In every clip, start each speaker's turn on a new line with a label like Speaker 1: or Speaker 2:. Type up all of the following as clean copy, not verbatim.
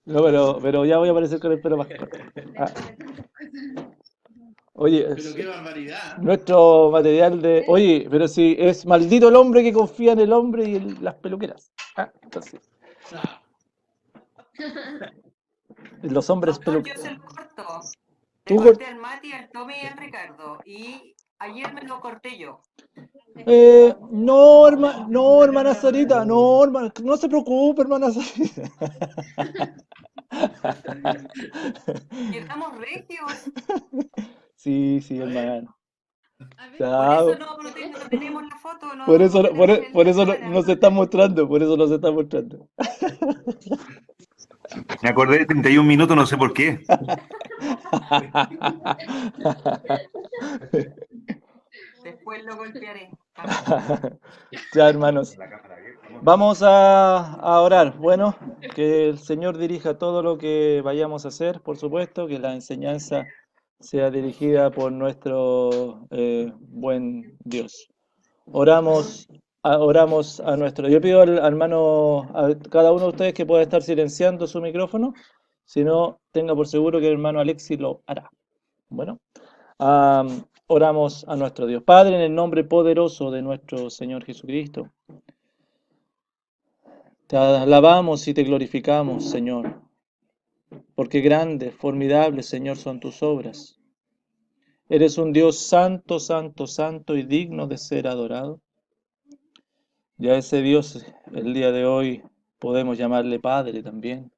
Speaker 1: No, pero ya voy a aparecer con el pelo más corto. Ah, oye,
Speaker 2: Pero qué barbaridad.
Speaker 1: nuestro material de... Oye, pero si es maldito el hombre que confía en el hombre y en las peluqueras. Ah, entonces,
Speaker 2: Ah,
Speaker 1: los hombres
Speaker 3: Doctor, yo
Speaker 1: peluqueros.
Speaker 3: se lo corto. Le
Speaker 1: Tú, cort-
Speaker 3: corté al Mati, al Tommy y al Ricardo. Y ayer me lo corté yo.
Speaker 1: no, no, hermana Sarita, no, hermana, no se preocupe, hermana Sarita.
Speaker 3: Quedamos regios.
Speaker 1: Sí, sí,
Speaker 2: a ver,
Speaker 1: hermano.
Speaker 3: Por
Speaker 1: Ya,
Speaker 3: eso no tenemos la foto,
Speaker 1: por
Speaker 3: no
Speaker 1: eso,
Speaker 3: tenemos
Speaker 1: por
Speaker 3: la
Speaker 1: eso
Speaker 3: cámara.
Speaker 1: no se está mostrando, por eso no se está mostrando.
Speaker 4: Me acordé de 31 minutos, no sé por qué.
Speaker 3: Después lo golpearé.
Speaker 1: Ya, hermanos. Vamos a orar. Bueno, que el Señor dirija todo lo que vayamos a hacer, por supuesto, que la enseñanza sea dirigida por nuestro buen Dios. Oramos a nuestro. Yo pido al hermano, a cada uno de ustedes que pueda estar silenciando su micrófono, si no, tenga por seguro que el hermano Alexi lo hará. Bueno, oramos a nuestro Dios. Padre, en el nombre poderoso de nuestro Señor Jesucristo. Te alabamos y te glorificamos, Señor, porque grandes, formidables, Señor, son tus obras. Eres un Dios santo, santo, santo y digno de ser adorado. Y a ese Dios el día de hoy podemos llamarle Padre también.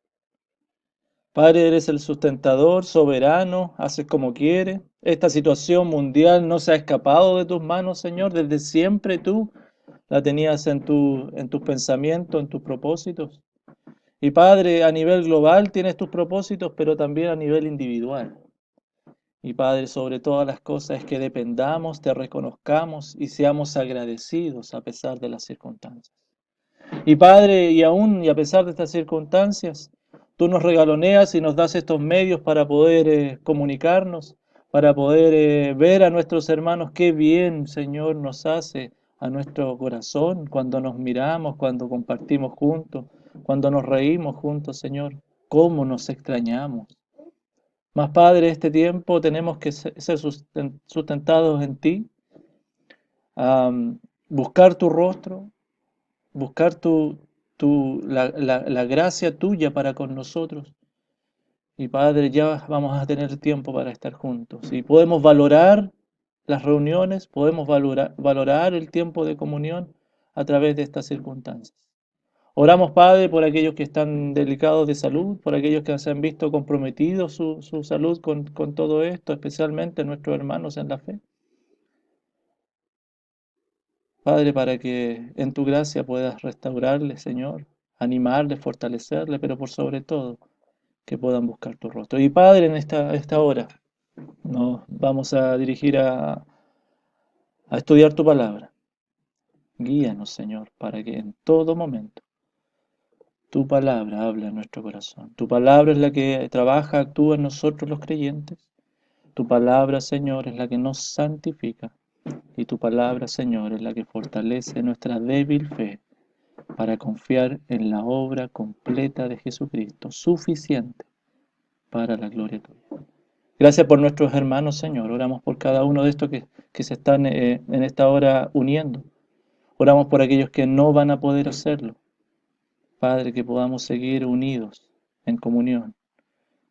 Speaker 1: Padre, eres el sustentador, soberano, haces como quieres. Esta situación mundial no se ha escapado de tus manos, Señor. Desde siempre tú la tenías en tus pensamientos, en tus propósitos. Y Padre, a nivel global tienes tus propósitos, pero también a nivel individual. Y Padre, sobre todas las cosas es que dependamos, te reconozcamos y seamos agradecidos a pesar de las circunstancias. Y Padre, y aún y a pesar de estas circunstancias, tú nos regaloneas y nos das estos medios para poder comunicarnos, para poder ver a nuestros hermanos qué bien, Señor, nos hace a nuestro corazón cuando nos miramos, cuando compartimos juntos, cuando nos reímos juntos, Señor, cómo nos extrañamos. Mas, Padre, este tiempo tenemos que ser sustentados en ti, buscar tu rostro, buscar la gracia tuya para con nosotros. Y Padre, ya vamos a tener tiempo para estar juntos. Y podemos valorar las reuniones, podemos valorar el tiempo de comunión a través de estas circunstancias. Oramos, Padre, por aquellos que están delicados de salud, por aquellos que se han visto comprometidos su salud con todo esto, especialmente nuestros hermanos en la fe. Padre, para que en tu gracia puedas restaurarles, Señor, animarles, fortalecerles, pero por sobre todo que puedan buscar tu rostro. Y Padre, en esta hora nos vamos a dirigir a estudiar tu palabra. Guíanos, Señor, para que en todo momento tu palabra hable en nuestro corazón. Tu palabra es la que trabaja, actúa en nosotros los creyentes. Tu palabra, Señor, es la que nos santifica. Y tu palabra, Señor, es la que fortalece nuestra débil fe para confiar en la obra completa de Jesucristo, suficiente para la gloria tuya. Gracias por nuestros hermanos, Señor. Oramos por cada uno de estos que se están en esta hora uniendo. Oramos por aquellos que no van a poder hacerlo. Padre, que podamos seguir unidos en comunión.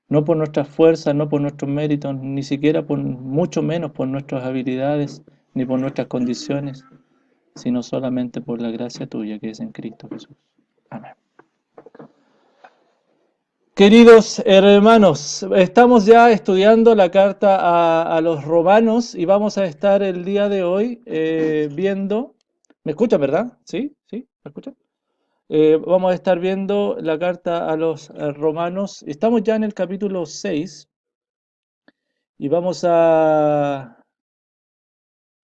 Speaker 1: No por nuestras fuerzas, no por nuestros méritos, ni siquiera por mucho menos por nuestras habilidades, ni por nuestras condiciones, sino solamente por la gracia tuya que es en Cristo Jesús. Amén. Queridos hermanos, estamos ya estudiando la carta a los romanos y vamos a estar el día de hoy viendo... ¿Me escuchan, verdad? ¿Sí? ¿Sí? ¿Me escuchan? Vamos a estar viendo la carta a los romanos. Estamos ya en el capítulo 6 y vamos a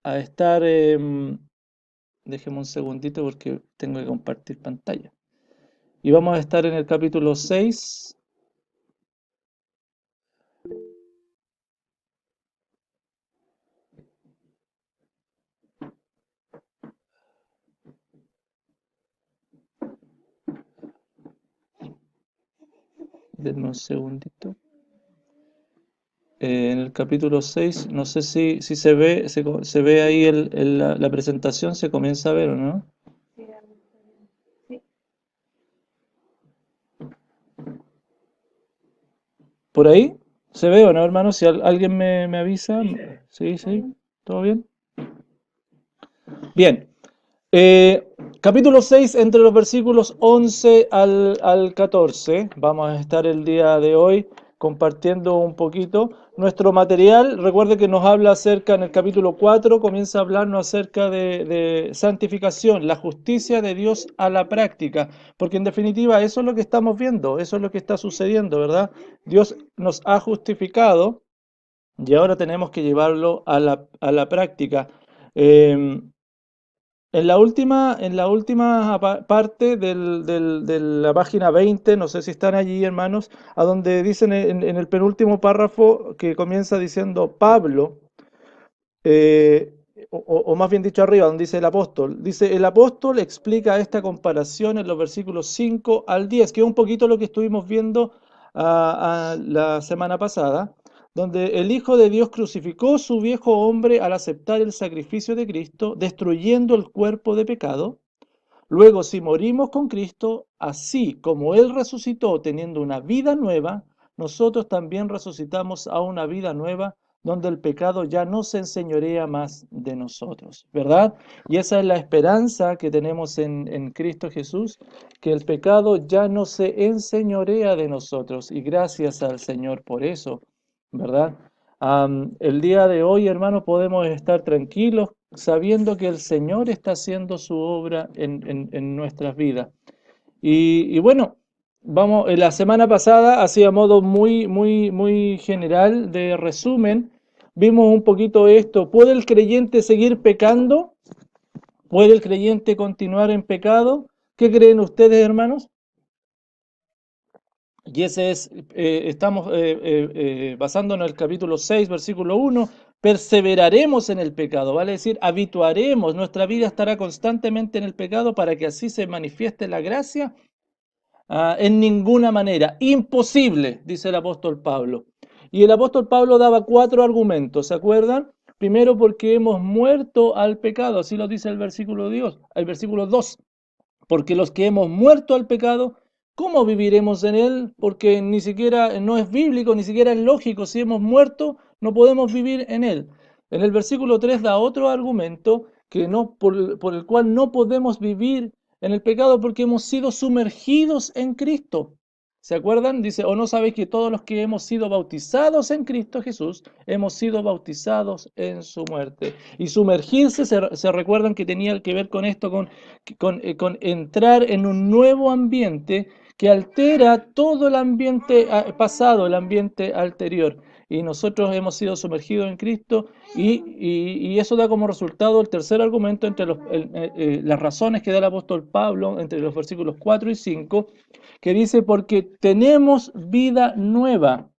Speaker 1: estar... déjeme un segundito porque tengo que compartir pantalla. Y vamos a estar en el capítulo 6. denme un segundito. En el capítulo 6, no sé si se ve, se ve ahí la presentación, se comienza a ver o no. ¿Por ahí? ¿Se ve o no, hermano? Si alguien me avisa. Sí, sí, ¿todo bien? Bien. Capítulo 6, entre los versículos 11 al 14. Vamos a estar el día de hoy compartiendo un poquito nuestro material. Recuerde que nos habla acerca, en el capítulo 4, comienza a hablarnos acerca de santificación, la justicia de Dios a la práctica. Porque en definitiva eso es lo que estamos viendo, eso es lo que está sucediendo, ¿verdad? Dios nos ha justificado y ahora tenemos que llevarlo a la práctica. Eh, en la última parte de la página 20, no sé si están allí, hermanos, a donde dicen en el penúltimo párrafo que comienza diciendo Pablo, eh, o más bien dicho arriba, donde dice el apóstol explica esta comparación en los versículos 5 al 10, que es un poquito lo que estuvimos viendo la semana pasada, donde el Hijo de Dios crucificó su viejo hombre al aceptar el sacrificio de Cristo, destruyendo el cuerpo de pecado. Luego, si morimos con Cristo, así como Él resucitó teniendo una vida nueva, nosotros también resucitamos a una vida nueva donde el pecado ya no se enseñorea más de nosotros, ¿verdad? Y esa es la esperanza que tenemos en Cristo Jesús, que el pecado ya no se enseñorea de nosotros. Y gracias al Señor por eso, ¿verdad? El día de hoy, hermano, podemos estar tranquilos sabiendo que el Señor está haciendo su obra en nuestras vidas. Y bueno, vamos, la semana pasada, así a modo muy general de resumen, vimos un poquito esto. ¿Puede el creyente seguir pecando? ¿Puede el creyente continuar en pecado? ¿Qué creen ustedes, hermanos? Y ese es, estamos basándonos en el capítulo 6, versículo 1, perseveraremos en el pecado, vale decir, habituaremos, nuestra vida estará constantemente en el pecado para que así se manifieste la gracia. En ninguna manera, imposible, dice el apóstol Pablo. Y el apóstol Pablo daba 4 argumentos, ¿se acuerdan? Primero, porque hemos muerto al pecado, así lo dice el versículo 2. Porque los que hemos muerto al pecado, ¿cómo viviremos en él? Porque ni siquiera no es bíblico, ni siquiera es lógico. Si hemos muerto, no podemos vivir en él. En el versículo 3 da otro argumento que no, por el cual no podemos vivir en el pecado porque hemos sido sumergidos en Cristo. ¿Se acuerdan? Dice, ¿o no sabéis que todos los que hemos sido bautizados en Cristo Jesús, hemos sido bautizados en su muerte? Y sumergirse, se recuerdan que tenía que ver con esto, con entrar en un nuevo ambiente que altera todo el ambiente pasado, el ambiente anterior. Y nosotros hemos sido sumergidos en Cristo y eso da como resultado el tercer argumento entre las razones que da el apóstol Pablo entre los versículos 4 y 5, que dice, porque tenemos vida nueva.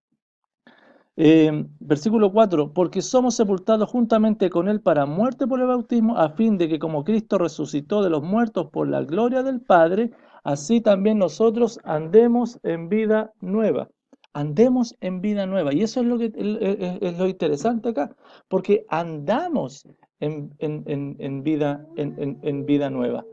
Speaker 1: Versículo 4, porque somos sepultados juntamente con Él para muerte por el bautismo, a fin de que como Cristo resucitó de los muertos por la gloria del Padre, así también nosotros andemos en vida nueva. Andemos en vida nueva. Y eso es lo que es lo interesante acá, porque andamos en vida nueva.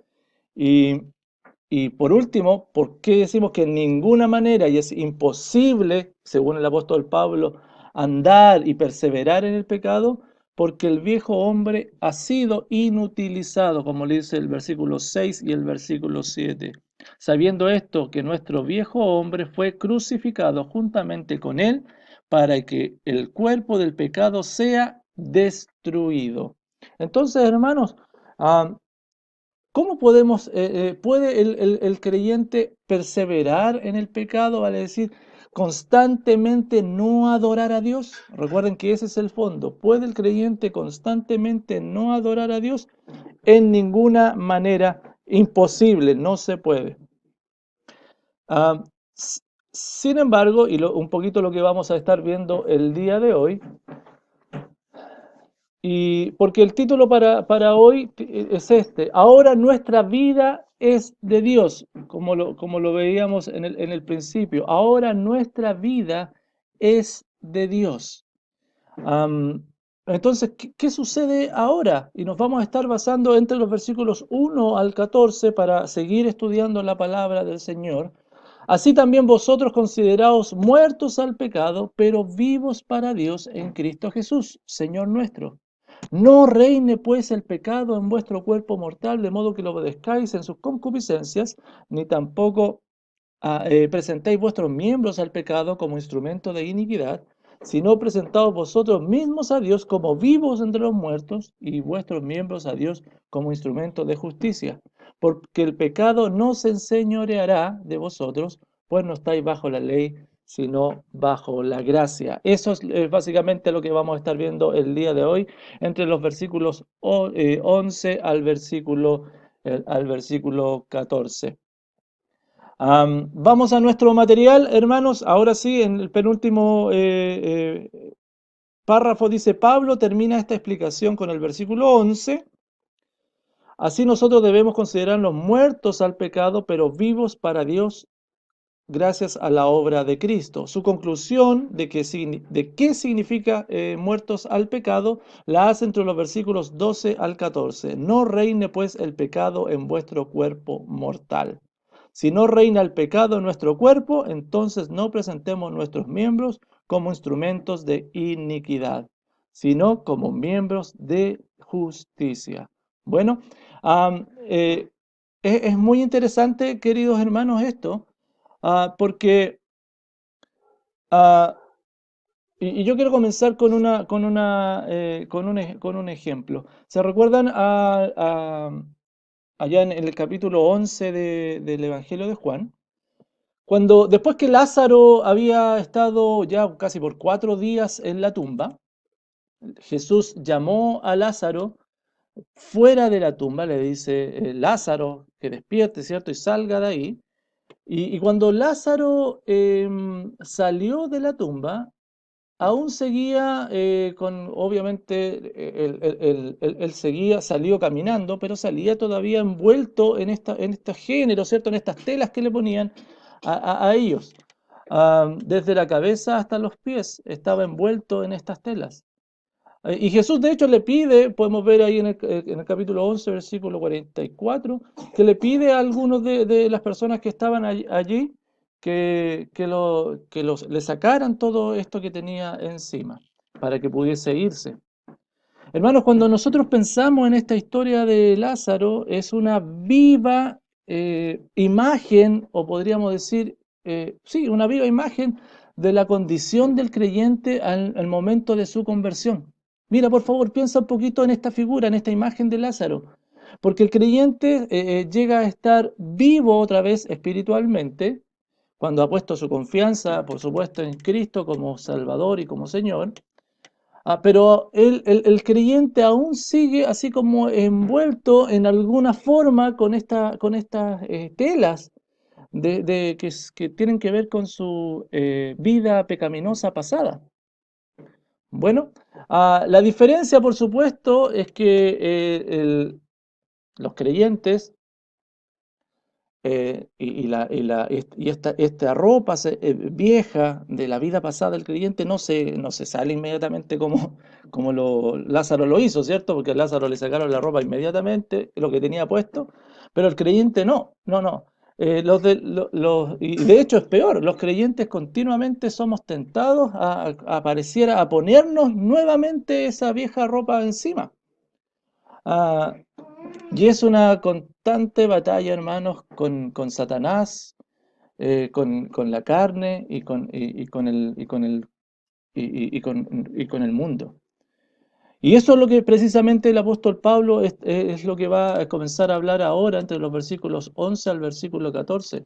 Speaker 1: Y por último, ¿por qué decimos que en ninguna manera, y es imposible, según el apóstol Pablo, andar y perseverar en el pecado? Porque el viejo hombre ha sido inutilizado, como le dice el versículo 6 y el versículo 7. Sabiendo esto, que nuestro viejo hombre fue crucificado juntamente con él, para que el cuerpo del pecado sea destruido. Entonces, hermanos, ¿cómo puede el creyente perseverar en el pecado? Vale decir, constantemente no adorar a Dios. Recuerden que ese es el fondo. ¿Puede el creyente constantemente no adorar a Dios? En ninguna manera, imposible, no se puede. Ah, Sin embargo, y un poquito lo que vamos a estar viendo el día de hoy, y porque el título para hoy es este: ahora nuestra vida es de Dios, como lo veíamos en el principio. Ahora nuestra vida es de Dios. Am, entonces, ¿qué sucede ahora? Y nos vamos a estar basando entre los versículos 1 al 14 para seguir estudiando la palabra del Señor. Así también vosotros consideraos muertos al pecado, pero vivos para Dios en Cristo Jesús, Señor nuestro. No reine pues el pecado en vuestro cuerpo mortal, de modo que lo obedezcáis en sus concupiscencias, ni tampoco presentéis vuestros miembros al pecado como instrumento de iniquidad, sino presentaos vosotros mismos a Dios como vivos entre los muertos y vuestros miembros a Dios como instrumento de justicia. Porque el pecado no se enseñoreará de vosotros, pues no estáis bajo la ley, sino bajo la gracia. Eso es básicamente lo que vamos a estar viendo el día de hoy, entre los versículos 11 al versículo 14. Vamos a nuestro material, hermanos. Ahora sí, en el penúltimo párrafo dice Pablo, termina esta explicación con el versículo 11. Así nosotros debemos considerarnos muertos al pecado, pero vivos para Dios gracias a la obra de Cristo. Su conclusión de qué significa muertos al pecado la hace entre los versículos 12 al 14. No reine pues el pecado en vuestro cuerpo mortal. Si no reina el pecado en nuestro cuerpo, entonces no presentemos nuestros miembros como instrumentos de iniquidad, sino como miembros de justicia. Bueno, es muy interesante, queridos hermanos, esto, porque, ah, y yo quiero comenzar con un ejemplo. ¿Se recuerdan allá en el capítulo 11 del Evangelio de Juan? Cuando después que Lázaro había estado ya casi por 4 días en la tumba, Jesús llamó a Lázaro fuera de la tumba, le dice, Lázaro, que despierte, ¿cierto? Y salga de ahí. Y cuando Lázaro salió de la tumba, aún seguía obviamente, él seguía, salió caminando, pero salía todavía envuelto en estos géneros, ¿cierto? En estas telas que le ponían a ellos. Desde la cabeza hasta los pies estaba envuelto en estas telas. Y Jesús, de hecho, le pide, podemos ver ahí en el capítulo 11, versículo 44, que le pide a algunos de las personas que estaban allí le sacaran todo esto que tenía encima para que pudiese irse. Hermanos, cuando nosotros pensamos en esta historia de Lázaro, es una viva imagen, o podríamos decir, sí, una viva imagen de la condición del creyente al momento de su conversión. Mira, por favor, piensa un poquito en esta figura, en esta imagen de Lázaro, porque el creyente llega a estar vivo otra vez espiritualmente, cuando ha puesto su confianza, por supuesto, en Cristo como Salvador y como Señor. Pero el creyente aún sigue así como envuelto en alguna forma con estas telas que tienen que ver con su vida pecaminosa pasada. Bueno, la diferencia, por supuesto, es que los creyentes esta ropa vieja de la vida pasada del creyente no se sale inmediatamente como Lázaro lo hizo, ¿cierto? Porque a Lázaro le sacaron la ropa inmediatamente, lo que tenía puesto, pero el creyente no. Y de hecho es peor, los creyentes continuamente somos tentados a ponernos nuevamente esa vieja ropa encima. Ah, y es una constante batalla, hermanos, con Satanás, con la carne y con el mundo. Y eso es lo que precisamente el apóstol Pablo es lo que va a comenzar a hablar ahora entre los versículos 11 al versículo 14.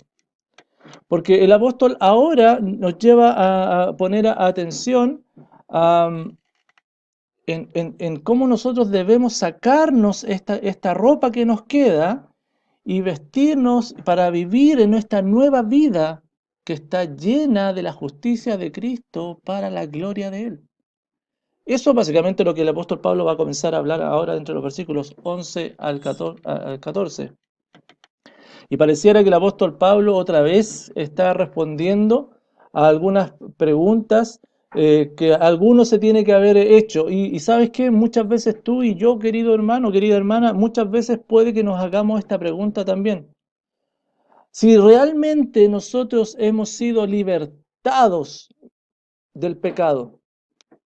Speaker 1: Porque el apóstol ahora nos lleva a poner atención en cómo nosotros debemos sacarnos esta ropa que nos queda y vestirnos para vivir en nuestra nueva vida que está llena de la justicia de Cristo para la gloria de Él. Eso es básicamente lo que el apóstol Pablo va a comenzar a hablar ahora entre los versículos 11 al 14. Y pareciera que el apóstol Pablo otra vez está respondiendo a algunas preguntas que alguno se tiene que haber hecho. Y ¿sabes qué? Muchas veces tú y yo, querido hermano, querida hermana, muchas veces puede que nos hagamos esta pregunta también. Si realmente nosotros hemos sido libertados del pecado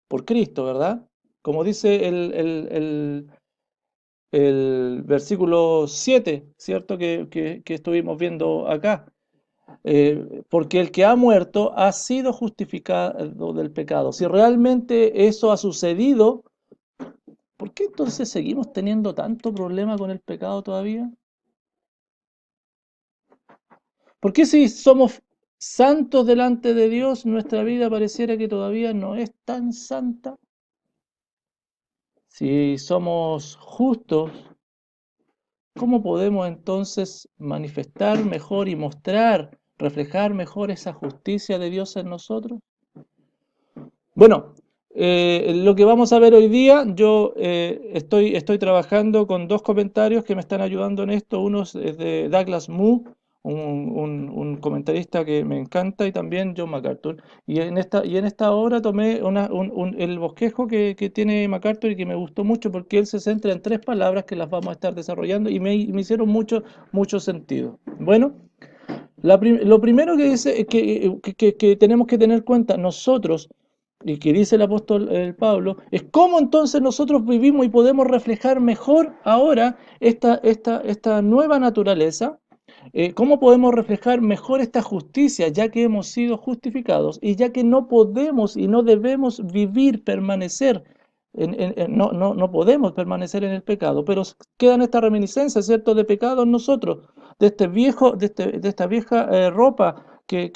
Speaker 1: por Cristo, ¿verdad? Como dice el versículo 7, ¿cierto? Que estuvimos viendo acá. Porque el que ha muerto ha sido justificado del pecado. Si realmente eso ha sucedido, ¿por qué entonces seguimos teniendo tanto problema con el pecado todavía? ¿Por qué si somos santos delante de Dios, nuestra vida pareciera que todavía no es tan santa? Si somos justos, ¿cómo podemos entonces manifestar mejor y mostrar, reflejar mejor esa justicia de Dios en nosotros? Bueno, lo que vamos a ver hoy día, yo estoy trabajando con dos comentarios que me están ayudando en esto. Uno es de Douglas Moo, un comentarista que me encanta, y también John MacArthur. Y en esta obra tomé el bosquejo que tiene MacArthur y que me gustó mucho porque él se centra en tres palabras que las vamos a estar desarrollando y me hicieron mucho sentido. Bueno. Lo primero que dice que tenemos que tener en cuenta nosotros, y que dice el apóstol Pablo, es cómo entonces nosotros vivimos y podemos reflejar mejor ahora esta nueva naturaleza, cómo podemos reflejar mejor esta justicia, ya que hemos sido justificados y ya que no podemos y no debemos vivir, permanecer. No podemos permanecer en el pecado, pero quedan estas reminiscencias, ¿cierto?, de pecado en nosotros, de esta vieja ropa que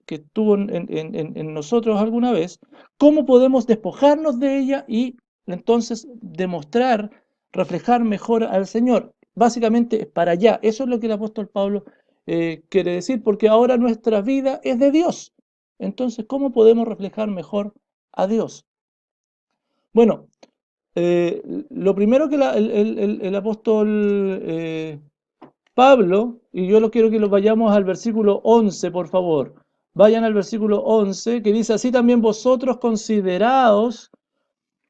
Speaker 1: estuvo en nosotros alguna vez. ¿Cómo podemos despojarnos de ella y entonces demostrar, reflejar mejor al Señor? Básicamente es para allá. Eso es lo que el apóstol Pablo quiere decir, porque ahora nuestra vida es de Dios. Entonces, ¿cómo podemos reflejar mejor a Dios? Bueno, lo primero que el apóstol Pablo, y yo lo quiero que lo vayamos al versículo 11, por favor. Vayan al versículo 11, que dice, así también vosotros consideraos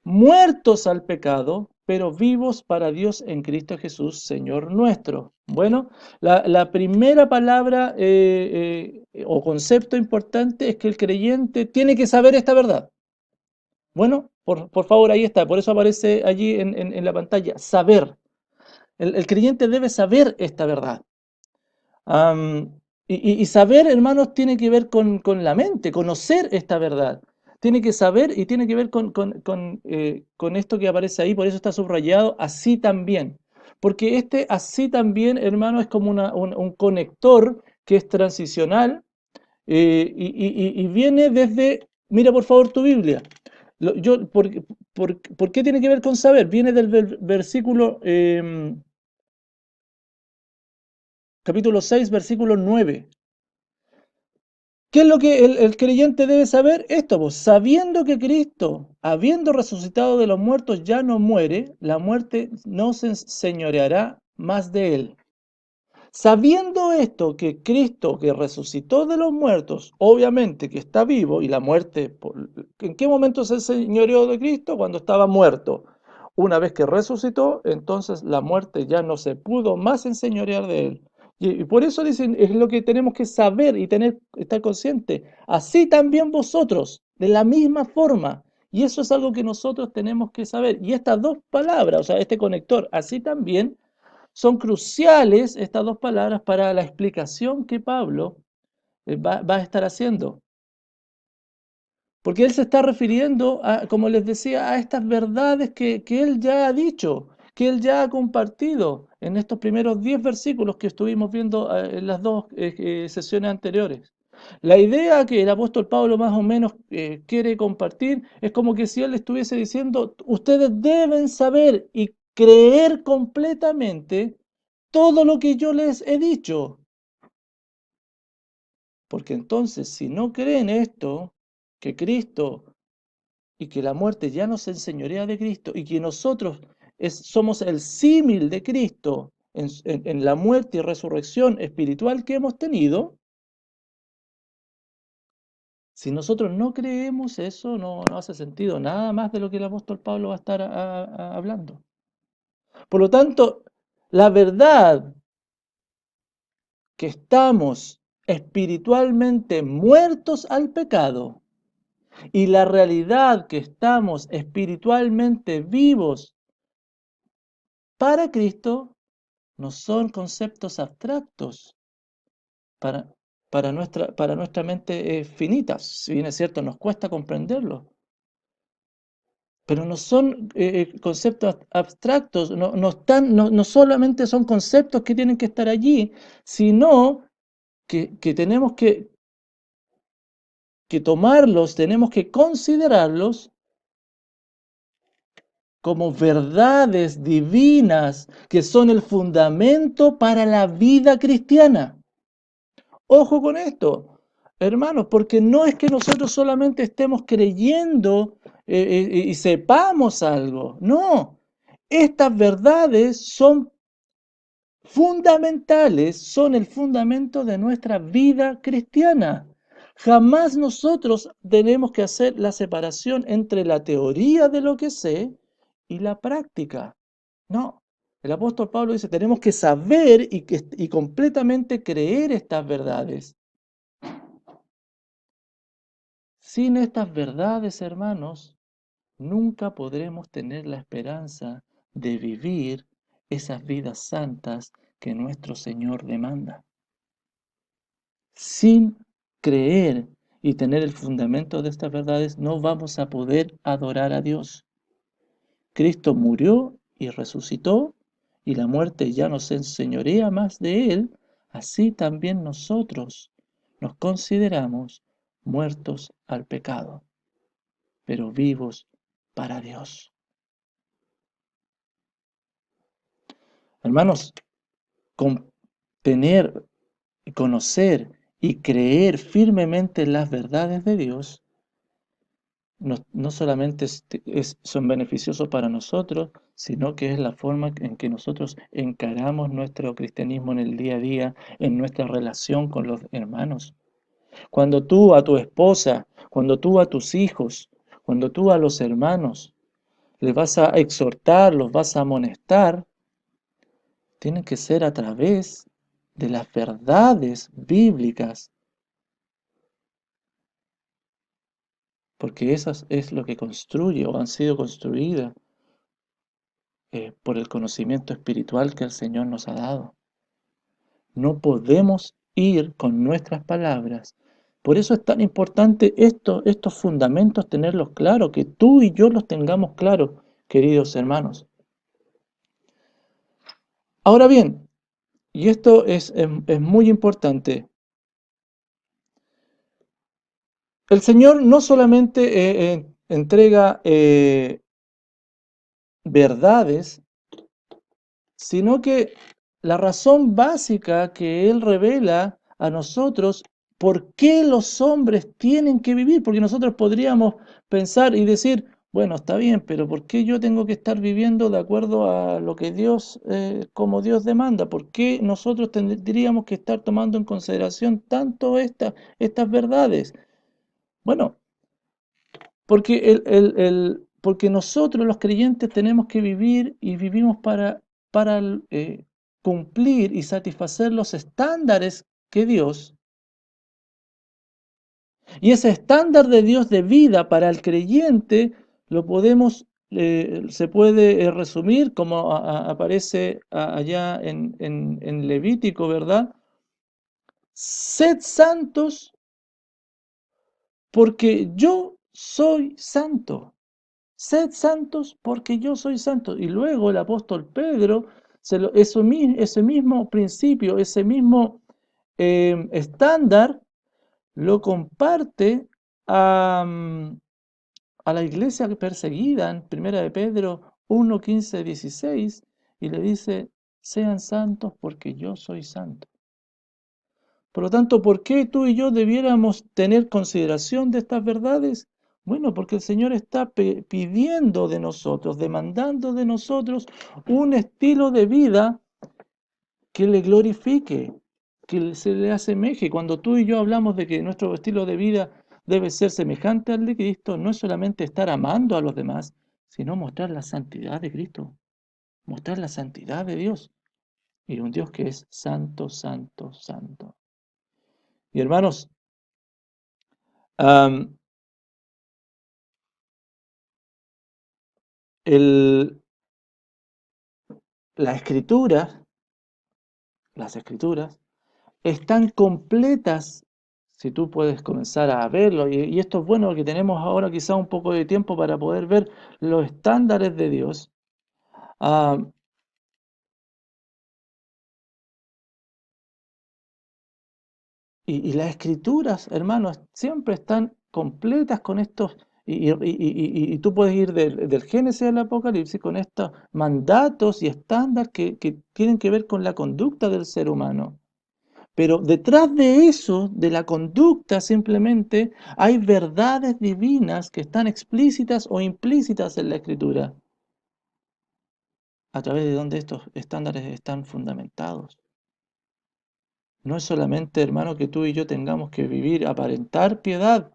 Speaker 1: muertos al pecado, pero vivos para Dios en Cristo Jesús, Señor nuestro. Bueno, la primera palabra o concepto importante es que el creyente tiene que saber esta verdad. Bueno, por favor, ahí está, por eso aparece allí en la pantalla, saber. El creyente debe saber esta verdad. Y saber, hermanos, tiene que ver con la mente, conocer esta verdad. Tiene que saber y tiene que ver con esto que aparece ahí, por eso está subrayado, así también. Porque este así también, hermano, es como un conector que es transicional y viene desde, mira por favor tu Biblia. ¿Por qué tiene que ver con saber? Viene del versículo capítulo 6, versículo 9. ¿Qué es lo que el creyente debe saber? Esto, pues, sabiendo que Cristo, habiendo resucitado de los muertos, ya no muere, la muerte no se enseñoreará más de él. Sabiendo esto, que Cristo, que resucitó de los muertos, obviamente que está vivo, y la muerte, ¿en qué momento se enseñoreó de Cristo? Cuando estaba muerto. Una vez que resucitó, entonces la muerte ya no se pudo más enseñorear de él. Y por eso dicen, es lo que tenemos que saber y estar consciente. Así también vosotros, de la misma forma. Y eso es algo que nosotros tenemos que saber. Y estas dos palabras, o sea, este conector, así también, son cruciales estas dos palabras para la explicación que Pablo va a estar haciendo. Porque él se está refiriendo, como les decía, a estas verdades que él ya ha dicho, que él ya ha compartido en estos primeros 10 versículos que estuvimos viendo en las dos sesiones anteriores. La idea que el apóstol Pablo más o menos quiere compartir es como que si él estuviese diciendo, ustedes deben saber y creer completamente todo lo que yo les he dicho. Porque entonces, si no creen esto, que Cristo y que la muerte ya no se enseñorea de Cristo y que nosotros somos el símil de Cristo en la muerte y resurrección espiritual que hemos tenido, si nosotros no creemos eso, no hace sentido nada más de lo que el apóstol Pablo va a estar hablando. Por lo tanto, la verdad que estamos espiritualmente muertos al pecado y la realidad que estamos espiritualmente vivos para Cristo no son conceptos abstractos para, para nuestra mente finita. Si bien es cierto, nos cuesta comprenderlo, pero no son conceptos abstractos, no solamente son conceptos que tienen que estar allí, sino que tenemos que tomarlos, tenemos que considerarlos como verdades divinas que son el fundamento para la vida cristiana. Ojo con esto, hermanos, porque no es que nosotros solamente estemos creyendo y sepamos algo, no. Estas verdades son fundamentales, son el fundamento de nuestra vida cristiana. Jamás nosotros tenemos que hacer la separación entre la teoría de lo que sé y la práctica. No, el apóstol Pablo dice, tenemos que saber y completamente creer estas verdades. Sin estas verdades, hermanos, nunca podremos tener la esperanza de vivir esas vidas santas que nuestro Señor demanda. Sin creer y tener el fundamento de estas verdades, no vamos a poder adorar a Dios. Cristo murió y resucitó, y la muerte ya no se enseñorea más de Él, así también nosotros nos consideramos muertos al pecado, pero vivos para Dios. Hermanos, con tener, conocer y creer firmemente en las verdades de Dios, no solamente son beneficiosos para nosotros, sino que es la forma en que nosotros encaramos nuestro cristianismo en el día a día, en nuestra relación con los hermanos. Cuando tú a tu esposa, cuando tú a tus hijos, cuando tú a los hermanos les vas a exhortar, los vas a amonestar, tiene que ser a través de las verdades bíblicas, porque esas es lo que construye o han sido construidas por el conocimiento espiritual que el Señor nos ha dado. No podemos ir con nuestras palabras. Por eso es tan importante estos fundamentos tenerlos claros, que tú y yo los tengamos claros, queridos hermanos. Ahora bien, y esto es muy importante, el Señor no solamente entrega verdades, sino que la razón básica que Él revela a nosotros, por qué los hombres tienen que vivir, porque nosotros podríamos pensar y decir, bueno, está bien, pero ¿por qué yo tengo que estar viviendo de acuerdo a lo que Dios, como Dios demanda? ¿Por qué nosotros tendríamos que estar tomando en consideración tanto estas verdades? Bueno, porque, porque nosotros los creyentes tenemos que vivir y vivimos para cumplir y satisfacer los estándares que Dios, y ese estándar de Dios de vida para el creyente lo podemos, se puede resumir como aparece allá en Levítico, ¿verdad? Sed santos porque yo soy santo. Sed santos porque yo soy santo. Y luego el apóstol Pedro, ese mismo principio, ese mismo estándar, lo comparte a la iglesia perseguida en 1 de Pedro 1, 15, 16, y le dice, sean santos porque yo soy santo. Por lo tanto, ¿por qué tú y yo debiéramos tener consideración de estas verdades? Bueno, porque el Señor está pidiendo de nosotros, demandando de nosotros un estilo de vida que le glorifique, que se le asemeje. Cuando tú y yo hablamos de que nuestro estilo de vida debe ser semejante al de Cristo, no es solamente estar amando a los demás, sino mostrar la santidad de Cristo, mostrar la santidad de Dios. Y un Dios que es santo, santo, santo. Y hermanos, am, el- la escritura, las escrituras, están completas si tú puedes comenzar a verlo. Y esto es bueno porque tenemos ahora quizá un poco de tiempo para poder ver los estándares de Dios. Ah, y las escrituras, hermanos, siempre están completas con estos, y tú puedes ir del Génesis al Apocalipsis con estos mandatos y estándares que tienen que ver con la conducta del ser humano. Pero detrás de eso, de la conducta simplemente, hay verdades divinas que están explícitas o implícitas en la Escritura, a través de donde estos estándares están fundamentados. No es solamente, hermano, que tú y yo tengamos que vivir, aparentar piedad.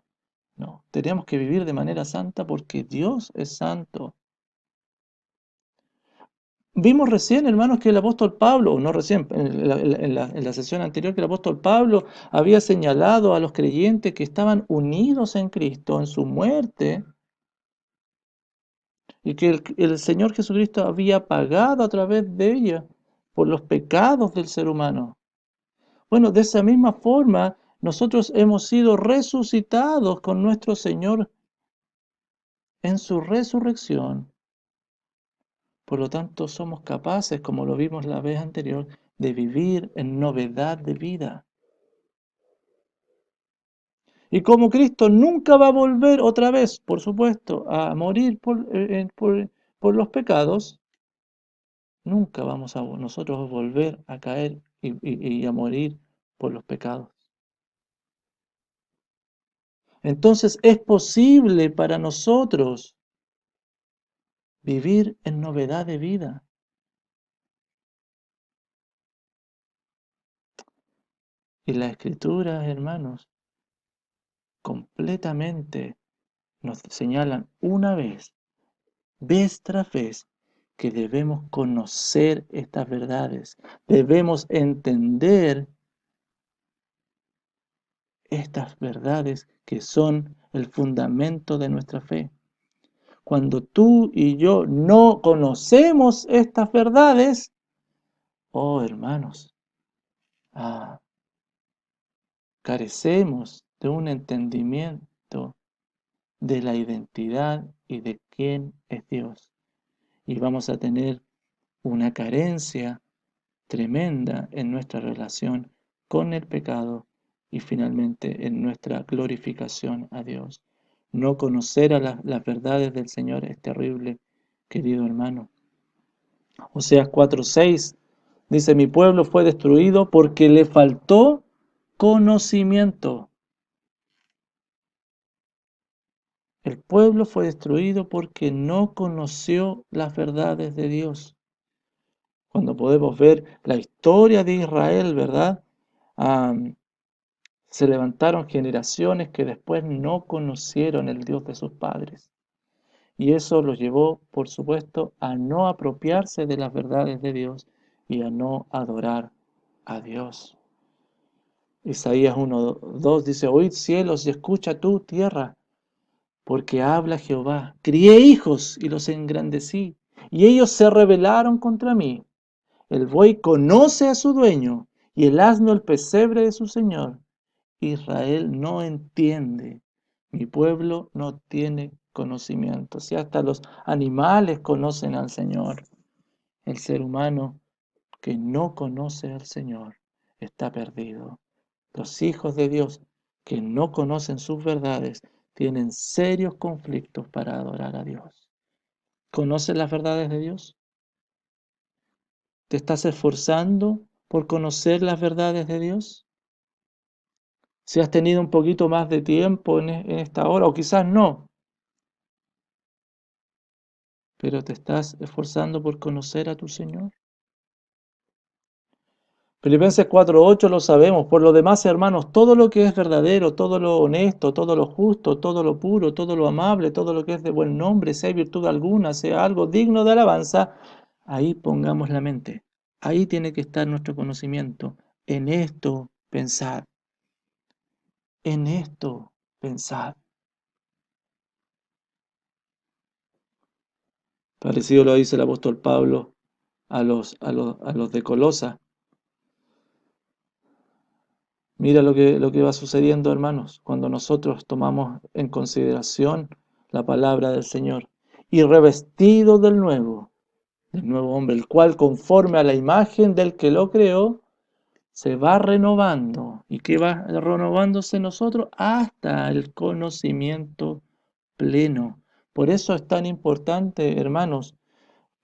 Speaker 1: No, tenemos que vivir de manera santa porque Dios es santo. Vimos recién, hermanos, que el apóstol Pablo, o no recién, en la sesión anterior, que el apóstol Pablo había señalado a los creyentes que estaban unidos en Cristo, en su muerte, y que el Señor Jesucristo había pagado a través de ella por los pecados del ser humano. Bueno, de esa misma forma, nosotros hemos sido resucitados con nuestro Señor en su resurrección. Por lo tanto, somos capaces, como lo vimos la vez anterior, de vivir en novedad de vida. Y como Cristo nunca va a volver otra vez, por supuesto, a morir por los pecados, nunca vamos a nosotros volver a caer y a morir por los pecados. Entonces es posible para nosotros vivir en novedad de vida. Y las escrituras, hermanos, completamente nos señalan una vez tras vez, que debemos conocer estas verdades, debemos entender estas verdades que son el fundamento de nuestra fe. Cuando tú y yo no conocemos estas verdades, oh hermanos, ah, carecemos de un entendimiento de la identidad y de quién es Dios. Y vamos a tener una carencia tremenda en nuestra relación con el pecado y finalmente en nuestra glorificación a Dios. No conocer a las verdades del Señor es terrible, querido hermano. Oseas 4:6 dice, mi pueblo fue destruido porque le faltó conocimiento. El pueblo fue destruido porque no conoció las verdades de Dios. Cuando podemos ver la historia de Israel, ¿verdad? Se levantaron generaciones que después no conocieron el Dios de sus padres. Y eso los llevó, por supuesto, a no apropiarse de las verdades de Dios y a no adorar a Dios. Isaías 1:2 dice, oíd cielos y escucha tú tierra, porque habla Jehová. Crié hijos y los engrandecí, y ellos se rebelaron contra mí. El buey conoce a su dueño, y el asno el pesebre de su señor. Israel no entiende, mi pueblo no tiene conocimiento. Si hasta los animales conocen al Señor, el ser humano que no conoce al Señor está perdido. Los hijos de Dios que no conocen sus verdades tienen serios conflictos para adorar a Dios. ¿Conoces las verdades de Dios? ¿Te estás esforzando por conocer las verdades de Dios? Si has tenido un poquito más de tiempo en esta hora, o quizás no, pero te estás esforzando por conocer a tu Señor. Filipenses 4:8 lo sabemos. Por lo demás, hermanos, todo lo que es verdadero, todo lo honesto, todo lo justo, todo lo puro, todo lo amable, todo lo que es de buen nombre, si hay virtud alguna, sea algo digno de alabanza, ahí pongamos la mente. Ahí tiene que estar nuestro conocimiento. En esto pensar. En esto pensar. Parecido lo dice el apóstol Pablo a los de Colosa. Mira lo que va sucediendo, hermanos, cuando nosotros tomamos en consideración la palabra del Señor. Y revestido del nuevo hombre, el cual conforme a la imagen del que lo creó, se va renovando. ¿Y qué va renovándose en nosotros? Hasta el conocimiento pleno. Por eso es tan importante, hermanos,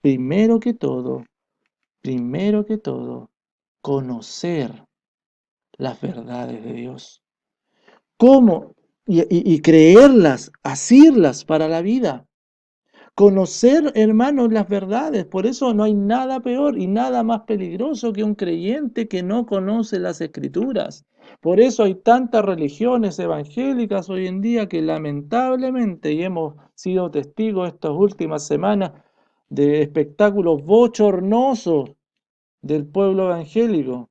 Speaker 1: primero que todo, conocer las verdades de Dios. ¿Cómo? Y creerlas, asirlas para la vida. Conocer, hermanos, las verdades. Por eso no hay nada peor y nada más peligroso que un creyente que no conoce las Escrituras. Por eso hay tantas religiones evangélicas hoy en día que lamentablemente, y hemos sido testigos estas últimas semanas de espectáculos bochornosos del pueblo evangélico,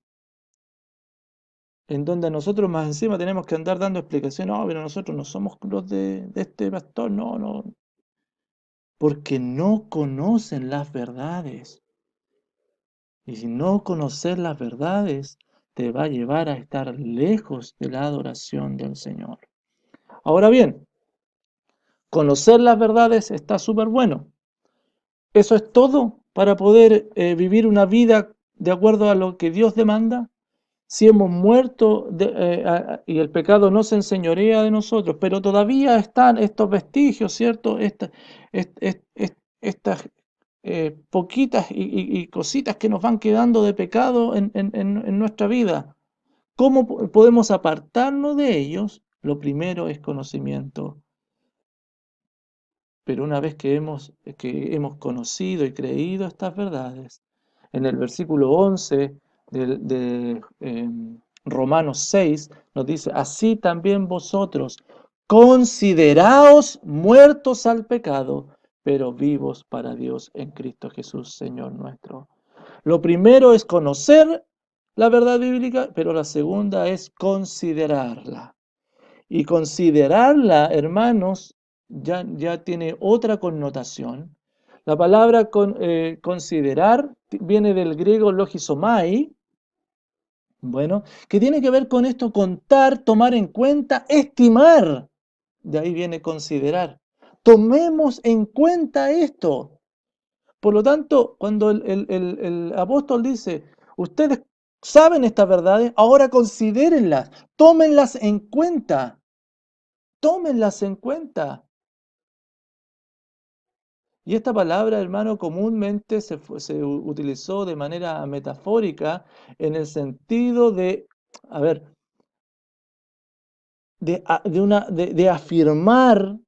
Speaker 1: en donde nosotros más encima tenemos que andar dando explicaciones. No, pero nosotros no somos los de este pastor, no, no, porque no conocen las verdades. Y si no conocer las verdades, te va a llevar a estar lejos de la adoración del Señor. Ahora bien, conocer las verdades está súper bueno. ¿Eso es todo para poder vivir una vida de acuerdo a lo que Dios demanda? Si hemos muerto y el pecado no se enseñorea de nosotros, pero todavía están estos vestigios, ¿cierto? Estas poquitas y cositas que nos van quedando de pecado en nuestra vida. ¿Cómo podemos apartarnos de ellos? Lo primero es conocimiento. Pero una vez que hemos conocido y creído estas verdades, en el versículo 11 de Romanos 6 nos dice, así también vosotros consideraos muertos al pecado, pero vivos para Dios en Cristo Jesús, Señor nuestro. Lo primero es conocer la verdad bíblica, pero la segunda es considerarla. Y considerarla, hermanos, ya tiene otra connotación. La palabra considerar viene del griego logizomai, bueno, que tiene que ver con esto, contar, tomar en cuenta, estimar. De ahí viene considerar. Tomemos en cuenta esto. Por lo tanto, cuando el apóstol dice, ustedes saben estas verdades, ahora considérenlas, tómenlas en cuenta. Tómenlas en cuenta. Y esta palabra, hermano, comúnmente se utilizó de manera metafórica en el sentido de, a ver, de afirmar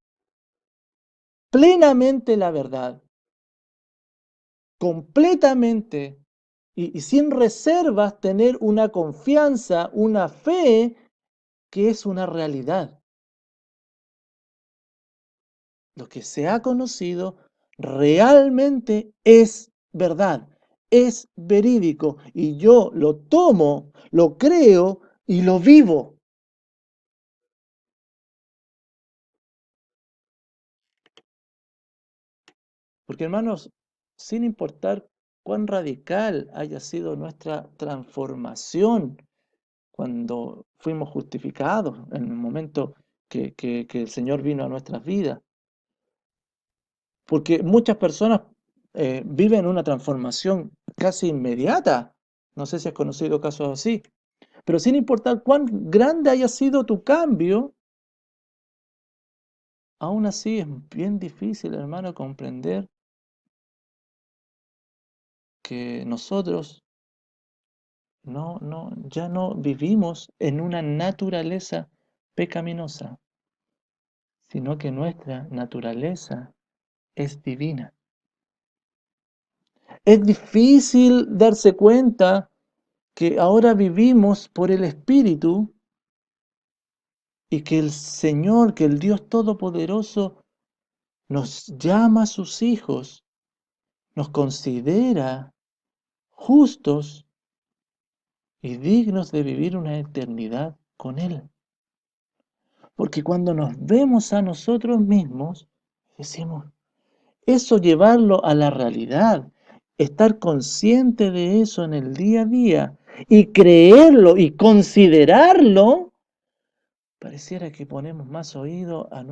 Speaker 1: plenamente la verdad, completamente y sin reservas, tener una confianza, una fe que es una realidad. Lo que se ha conocido realmente es verdad, es verídico y yo lo tomo, lo creo y lo vivo. Porque hermanos, sin importar cuán radical haya sido nuestra transformación cuando fuimos justificados, en el momento que el Señor vino a nuestras vidas, porque muchas personas viven una transformación casi inmediata. No sé si has conocido casos así, pero sin importar cuán grande haya sido tu cambio, aún así es bien difícil, hermano, comprender que nosotros ya no vivimos en una naturaleza pecaminosa, sino que nuestra naturaleza es divina. Es difícil darse cuenta que ahora vivimos por el Espíritu y que el Señor, que el Dios Todopoderoso nos llama a sus hijos, nos considera justos y dignos de vivir una eternidad con Él. Porque cuando nos vemos a nosotros mismos, decimos, eso llevarlo a la realidad, estar consciente de eso en el día a día y creerlo y considerarlo, pareciera que ponemos más oído a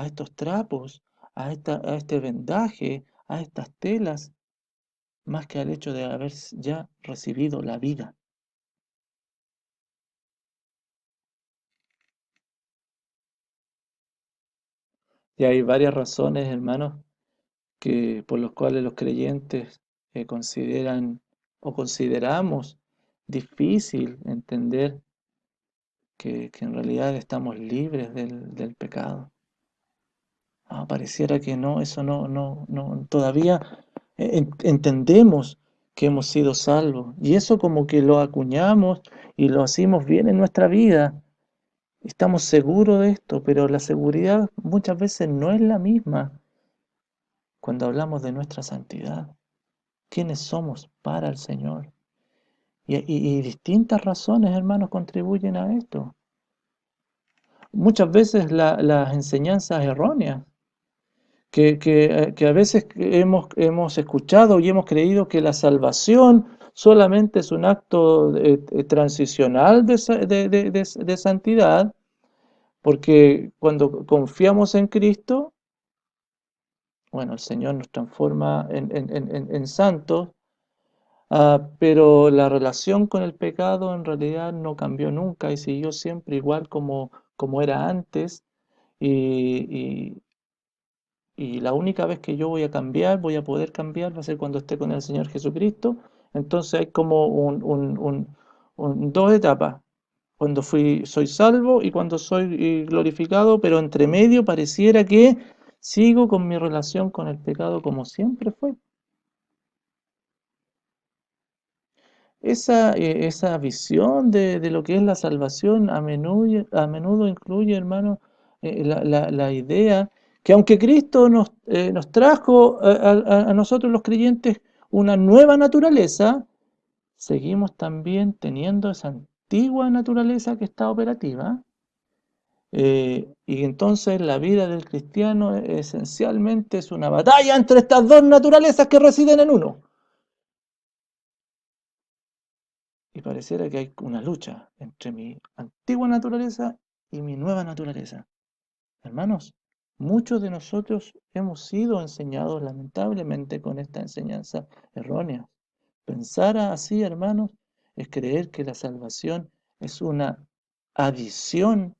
Speaker 1: estos trapos, a este vendaje, a estas telas, más que al hecho de haber ya recibido la vida. Y hay varias razones, hermanos, por los cuales los creyentes consideran o consideramos difícil entender que en realidad estamos libres del pecado. Pareciera que no, eso no, todavía entendemos que hemos sido salvos. Y eso como que lo acuñamos y lo hacemos bien en nuestra vida. Estamos seguros de esto, pero la seguridad muchas veces no es la misma cuando hablamos de nuestra santidad. ¿Quiénes somos para el Señor? Y distintas razones, hermanos, contribuyen a esto. Muchas veces las enseñanzas erróneas, que a veces hemos escuchado y hemos creído que la salvación solamente es un acto transicional de santidad, porque cuando confiamos en Cristo, bueno, el Señor nos transforma en santos, pero la relación con el pecado en realidad no cambió nunca y siguió siempre igual como era antes. Y, y la única vez que yo voy a poder cambiar, va a ser cuando esté con el Señor Jesucristo. Entonces hay como dos etapas. Cuando soy salvo y cuando soy glorificado, pero entre medio pareciera que sigo con mi relación con el pecado como siempre fue. Esa visión de lo que es la salvación a menudo incluye, hermano, la idea que aunque Cristo nos trajo a nosotros los creyentes una nueva naturaleza, seguimos también teniendo esa antigua naturaleza que está operativa. Y entonces la vida del cristiano esencialmente es una batalla entre estas dos naturalezas que residen en uno. Y pareciera que hay una lucha entre mi antigua naturaleza y mi nueva naturaleza. Hermanos, muchos de nosotros hemos sido enseñados lamentablemente con esta enseñanza errónea. Pensar así, hermanos, es creer que la salvación es una adición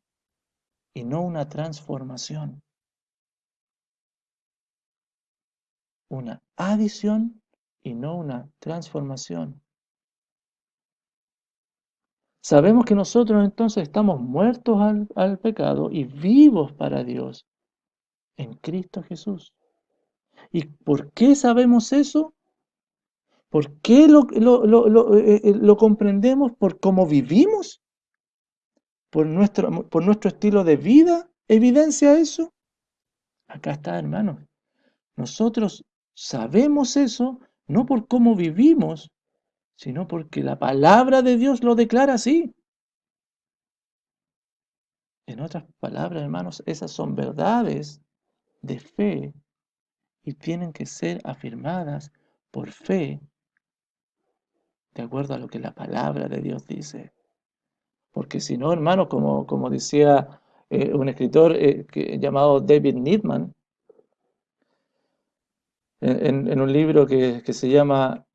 Speaker 1: y no una transformación. Una adición y no una transformación. Sabemos que nosotros entonces estamos muertos al pecado y vivos para Dios en Cristo Jesús. ¿Y por qué sabemos eso? ¿Por qué lo comprendemos? ¿Por cómo vivimos? ¿Por nuestro estilo de vida evidencia eso? Acá está, hermanos. Nosotros sabemos eso no por cómo vivimos, sino porque la palabra de Dios lo declara así. En otras palabras, hermanos, esas son verdades de fe y tienen que ser afirmadas por fe, de acuerdo a lo que la palabra de Dios dice. Porque si no, hermanos, como decía un escritor llamado David Needman, en un libro que se llama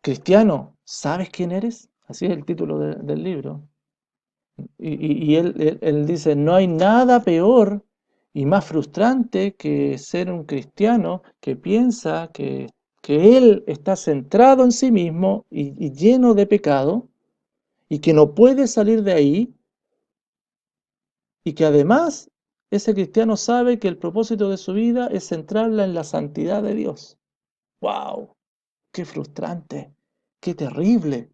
Speaker 1: Cristiano, ¿sabes quién eres? Así es el título del libro. Y él dice, no hay nada peor y más frustrante que ser un cristiano que piensa que él está centrado en sí mismo y lleno de pecado y que no puede salir de ahí y que además ese cristiano sabe que el propósito de su vida es centrarla en la santidad de Dios. ¡Wow! ¡Qué frustrante! ¡Qué terrible!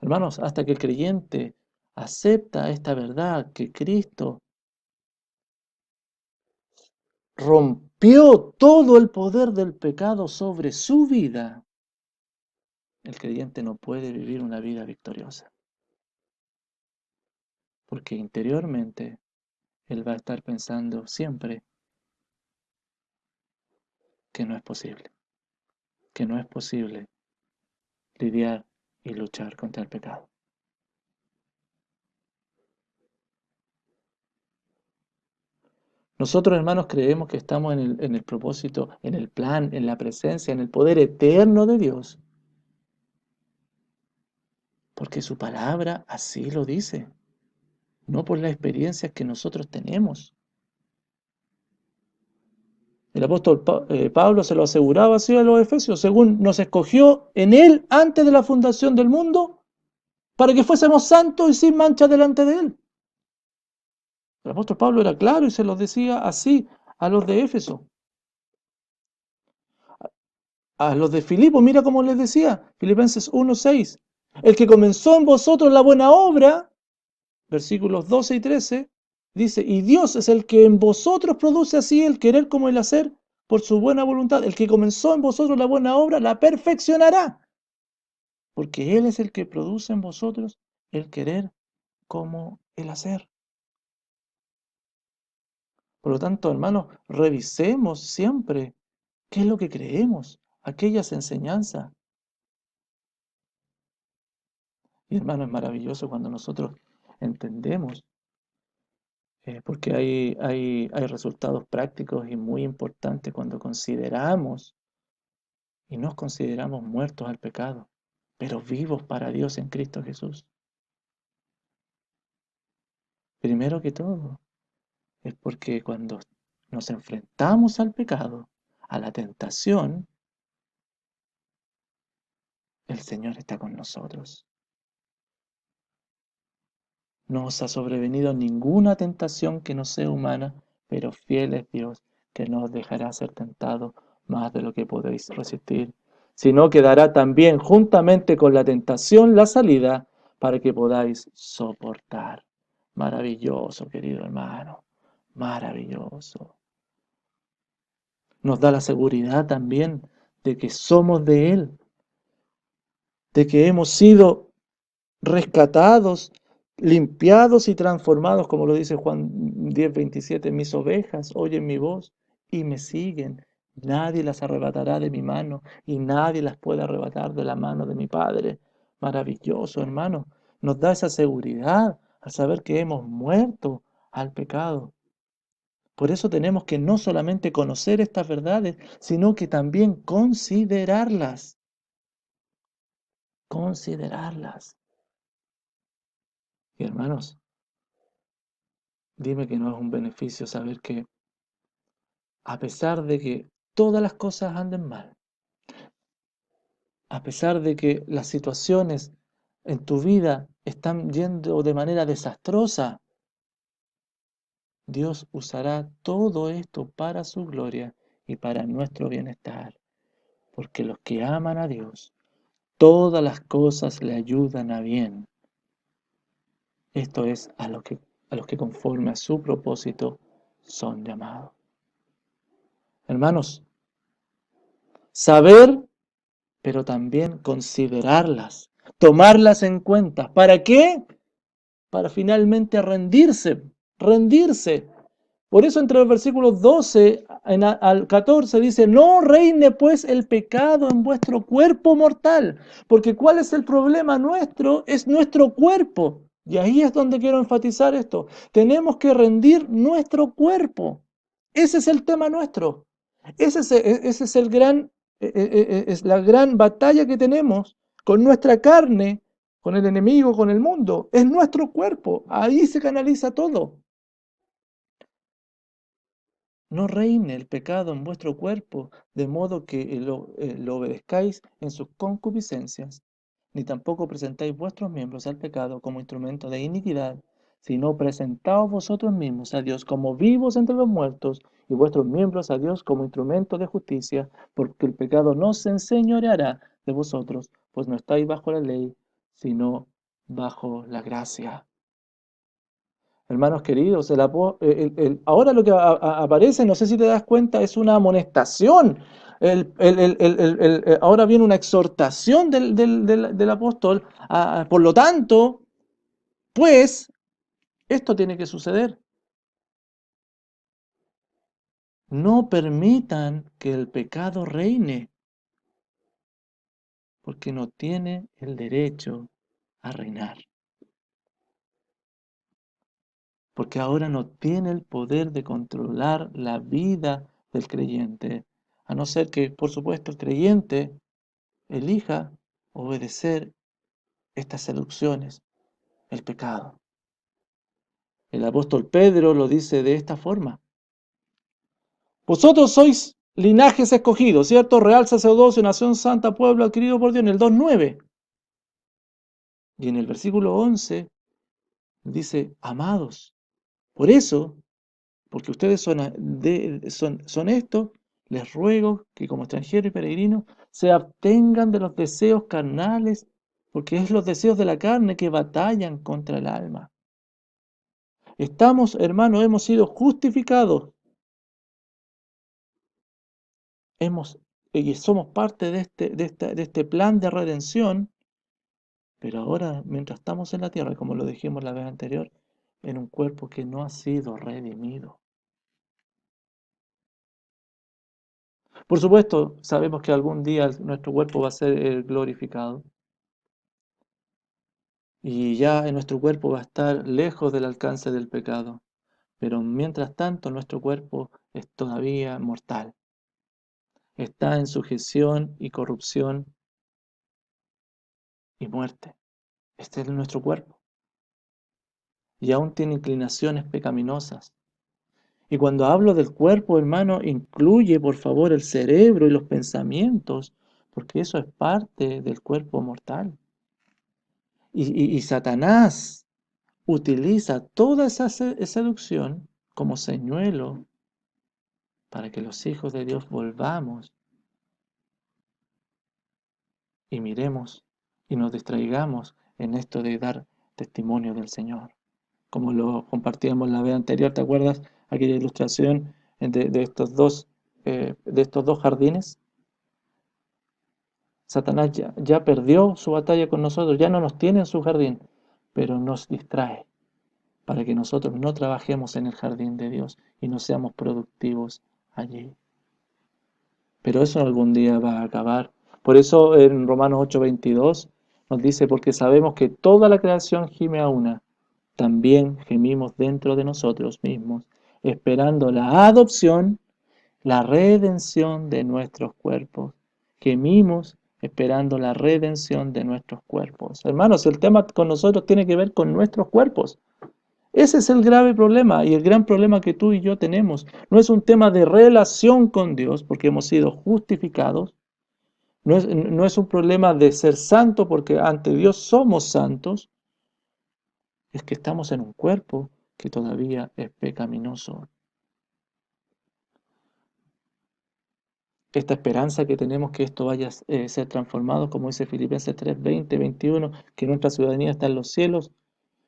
Speaker 1: Hermanos, hasta que el creyente acepta esta verdad que Cristo rompió todo el poder del pecado sobre su vida, el creyente no puede vivir una vida victoriosa, porque interiormente él va a estar pensando siempre que no es posible, que no es posible lidiar y luchar contra el pecado. Nosotros, hermanos, creemos que estamos en el propósito, en el plan, en la presencia, en el poder eterno de Dios, porque su palabra así lo dice, no por las experiencias que nosotros tenemos. El apóstol Pablo se lo aseguraba así a los efesios, según nos escogió en él antes de la fundación del mundo, para que fuésemos santos y sin mancha delante de él. El apóstol Pablo era claro y se lo decía así a los de Éfeso. A los de Filipo, mira cómo les decía, Filipenses 1:6. El que comenzó en vosotros la buena obra, versículos 12 y 13, dice, y Dios es el que en vosotros produce así el querer como el hacer por su buena voluntad. El que comenzó en vosotros la buena obra, la perfeccionará, porque Él es el que produce en vosotros el querer como el hacer. Por lo tanto, hermanos, revisemos siempre qué es lo que creemos, aquellas enseñanzas. Y hermano, es maravilloso cuando nosotros entendemos, porque hay resultados prácticos y muy importantes cuando consideramos y nos consideramos muertos al pecado, pero vivos para Dios en Cristo Jesús. Primero que todo, es porque cuando nos enfrentamos al pecado, a la tentación, el Señor está con nosotros. No os ha sobrevenido ninguna tentación que no sea humana, pero fiel es Dios, que no os dejará ser tentado más de lo que podéis resistir, sino que dará también juntamente con la tentación la salida para que podáis soportar. Maravilloso, querido hermano, maravilloso. Nos da la seguridad también de que somos de Él, de que hemos sido rescatados, limpiados y transformados, como lo dice Juan 10:27, mis ovejas oyen mi voz y me siguen. Nadie las arrebatará de mi mano y nadie las puede arrebatar de la mano de mi Padre. Maravilloso, hermano. Nos da esa seguridad al saber que hemos muerto al pecado. Por eso tenemos que no solamente conocer estas verdades, sino que también considerarlas. Considerarlas. Y hermanos, dime que no es un beneficio saber que a pesar de que todas las cosas anden mal, a pesar de que las situaciones en tu vida están yendo de manera desastrosa, Dios usará todo esto para su gloria y para nuestro bienestar. Porque los que aman a Dios, todas las cosas le ayudan a bien. Esto es a los que conforme a su propósito son llamados. Hermanos, saber, pero también considerarlas, tomarlas en cuenta. ¿Para qué? Para finalmente rendirse. Por eso entre los versículos 12 al 14 dice, no reine pues el pecado en vuestro cuerpo mortal, porque ¿cuál es el problema nuestro? Es nuestro cuerpo. Y ahí es donde quiero enfatizar esto. Tenemos que rendir nuestro cuerpo. Ese es el tema nuestro. Ese es el gran, es la gran batalla que tenemos con nuestra carne, con el enemigo, con el mundo. Es nuestro cuerpo. Ahí se canaliza todo. No reine el pecado en vuestro cuerpo, de modo que lo obedezcáis en sus concupiscencias, ni tampoco presentáis vuestros miembros al pecado como instrumento de iniquidad, sino presentaos vosotros mismos a Dios como vivos entre los muertos, y vuestros miembros a Dios como instrumento de justicia, porque el pecado no se enseñoreará de vosotros, pues no estáis bajo la ley, sino bajo la gracia. Hermanos queridos, ahora lo que aparece, no sé si te das cuenta, es una amonestación. Ahora viene una exhortación del apóstol. Por lo tanto, pues, esto tiene que suceder. No permitan que el pecado reine, porque no tiene el derecho a reinar. Porque ahora no tiene el poder de controlar la vida del creyente, a no ser que, por supuesto, el creyente elija obedecer estas seducciones, el pecado. El apóstol Pedro lo dice de esta forma: vosotros sois linajes escogidos, ¿cierto? Real sacerdocio, nación santa, pueblo adquirido por Dios, en el 2:9. Y en el versículo 11 dice: amados, por eso, porque ustedes son esto, les ruego que como extranjeros y peregrinos se abstengan de los deseos carnales, porque es los deseos de la carne que batallan contra el alma. Estamos, hermanos, hemos sido justificados, y somos parte de este plan de redención, pero ahora, mientras estamos en la tierra, como lo dijimos la vez anterior, en un cuerpo que no ha sido redimido. Por supuesto, sabemos que algún día nuestro cuerpo va a ser glorificado y ya en nuestro cuerpo va a estar lejos del alcance del pecado, pero mientras tanto nuestro cuerpo es todavía mortal, está en sujeción y corrupción y muerte. Este es nuestro cuerpo y aún tiene inclinaciones pecaminosas. Y cuando hablo del cuerpo, hermano, incluye por favor el cerebro y los pensamientos, porque eso es parte del cuerpo mortal. Y Satanás utiliza toda esa seducción como señuelo para que los hijos de Dios volvamos y miremos y nos distraigamos en esto de dar testimonio del Señor. Como lo compartíamos la vez anterior, ¿te acuerdas? Aquella ilustración de estos dos jardines. Satanás ya perdió su batalla con nosotros, ya no nos tiene en su jardín, pero nos distrae para que nosotros no trabajemos en el jardín de Dios y no seamos productivos allí. Pero eso algún día va a acabar. Por eso en Romanos 8:22 nos dice: porque sabemos que toda la creación gime a una, también gemimos dentro de nosotros mismos, esperando la adopción, la redención de nuestros cuerpos. Gemimos esperando la redención de nuestros cuerpos. Hermanos, el tema con nosotros tiene que ver con nuestros cuerpos. Ese es el grave problema y el gran problema que tú y yo tenemos. No es un tema de relación con Dios porque hemos sido justificados. No es un problema de ser santo porque ante Dios somos santos. Es que estamos en un cuerpo que todavía es pecaminoso. Esta esperanza que tenemos que esto vaya a ser transformado, como dice Filipenses 3:20-21, que nuestra ciudadanía está en los cielos.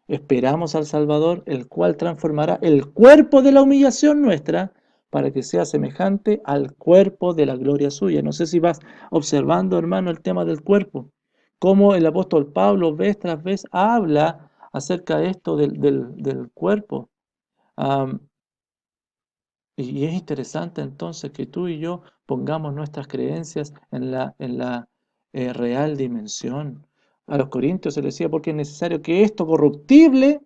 Speaker 1: Esperamos al Salvador, el cual transformará el cuerpo de la humillación nuestra para que sea semejante al cuerpo de la gloria suya. No sé si vas observando, hermano, el tema del cuerpo. Cómo el apóstol Pablo vez tras vez habla acerca de esto del cuerpo. Am, y es interesante entonces que tú y yo pongamos nuestras creencias en la real dimensión. A los corintios se les decía: porque es necesario que esto corruptible,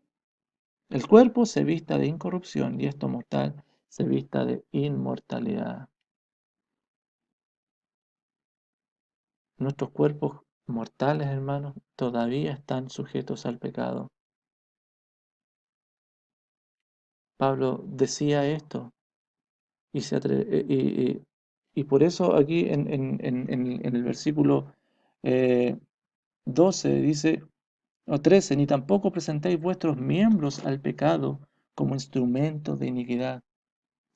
Speaker 1: el cuerpo, se vista de incorrupción, y esto mortal se vista de inmortalidad. Nuestros cuerpos mortales, hermanos, todavía están sujetos al pecado. Pablo decía esto y por eso aquí en el versículo 12 dice, o 13: ni tampoco presentéis vuestros miembros al pecado como instrumentos de iniquidad,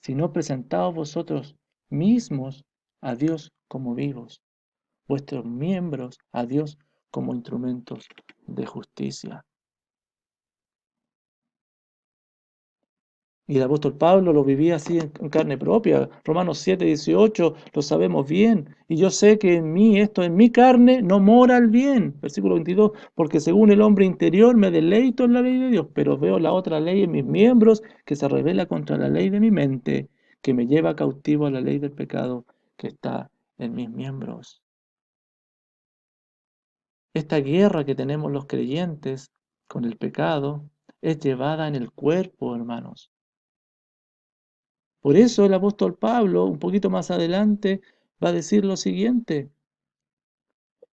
Speaker 1: sino presentaos vosotros mismos a Dios como vivos, vuestros miembros a Dios como instrumentos de justicia. Y el apóstol Pablo lo vivía así en carne propia. Romanos 7:18, lo sabemos bien. Y yo sé que en mí, esto en mi carne, no mora el bien. Versículo 22, porque según el hombre interior me deleito en la ley de Dios, pero veo la otra ley en mis miembros que se revela contra la ley de mi mente, que me lleva cautivo a la ley del pecado que está en mis miembros. Esta guerra que tenemos los creyentes con el pecado es llevada en el cuerpo, hermanos. Por eso el apóstol Pablo, un poquito más adelante, va a decir lo siguiente: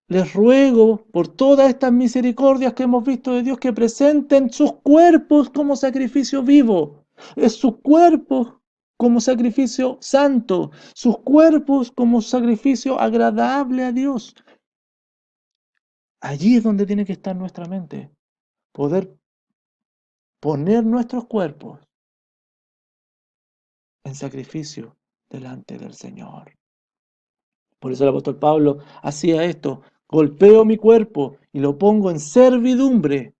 Speaker 1: les ruego por todas estas misericordias que hemos visto de Dios que presenten sus cuerpos como sacrificio vivo. Es sus cuerpos como sacrificio santo, sus cuerpos como sacrificio agradable a Dios. Allí es donde tiene que estar nuestra mente, poder poner nuestros cuerpos en sacrificio delante del Señor. Por eso el apóstol Pablo hacía esto: golpeo mi cuerpo y lo pongo en servidumbre,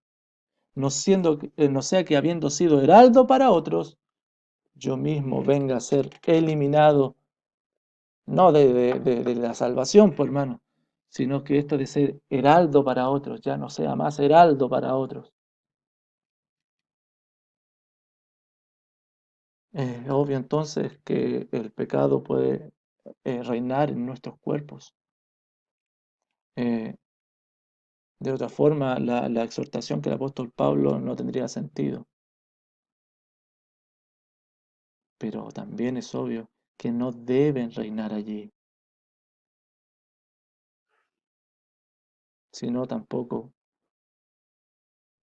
Speaker 1: no sea que habiendo sido heraldo para otros, yo mismo venga a ser eliminado, no de la salvación, pues hermano, sino que esto de ser heraldo para otros ya no sea más heraldo para otros. Es obvio entonces que el pecado puede reinar en nuestros cuerpos. Eh, de otra forma, la exhortación que el apóstol Pablo no tendría sentido. Pero también es obvio que no deben reinar allí, sino tampoco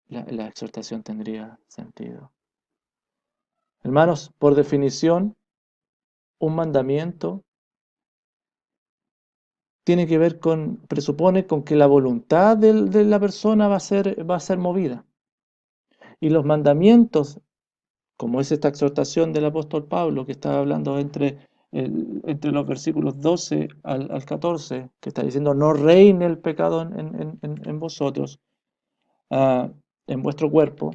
Speaker 1: la exhortación tendría sentido. Hermanos, por definición, un mandamiento tiene que ver presupone con que la voluntad de la persona va a ser movida. Y los mandamientos, como es esta exhortación del apóstol Pablo, que está hablando entre los versículos 12 al 14, que está diciendo: no reine el pecado en vosotros, en vuestro cuerpo.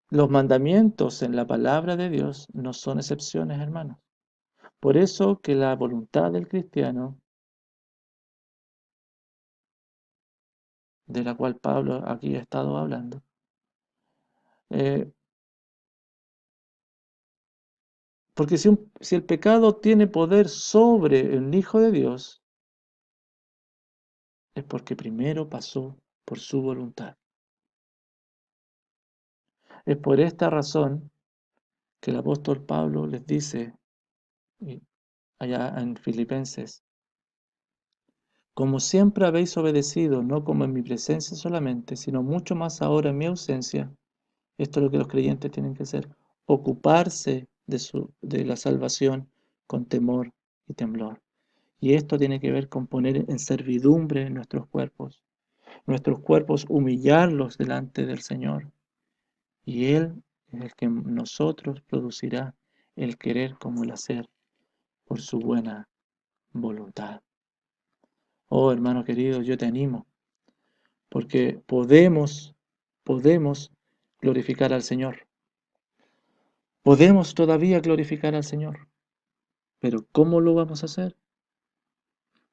Speaker 1: Los mandamientos en la palabra de Dios no son excepciones, hermanos. Por eso que la voluntad del cristiano, de la cual Pablo aquí ha estado hablando, eh, porque si el pecado tiene poder sobre el Hijo de Dios, es porque primero pasó por su voluntad. Es por esta razón que el apóstol Pablo les dice allá en Filipenses: como siempre habéis obedecido, no como en mi presencia solamente, sino mucho más ahora en mi ausencia. Esto es lo que los creyentes tienen que hacer: ocuparse de la salvación con temor y temblor. Y esto tiene que ver con poner en servidumbre nuestros cuerpos humillarlos delante del Señor. Y Él es el que en nosotros producirá el querer como el hacer por su buena voluntad. Oh, hermano querido, yo te animo, porque podemos glorificar al Señor. Podemos todavía glorificar al Señor. Pero ¿cómo lo vamos a hacer?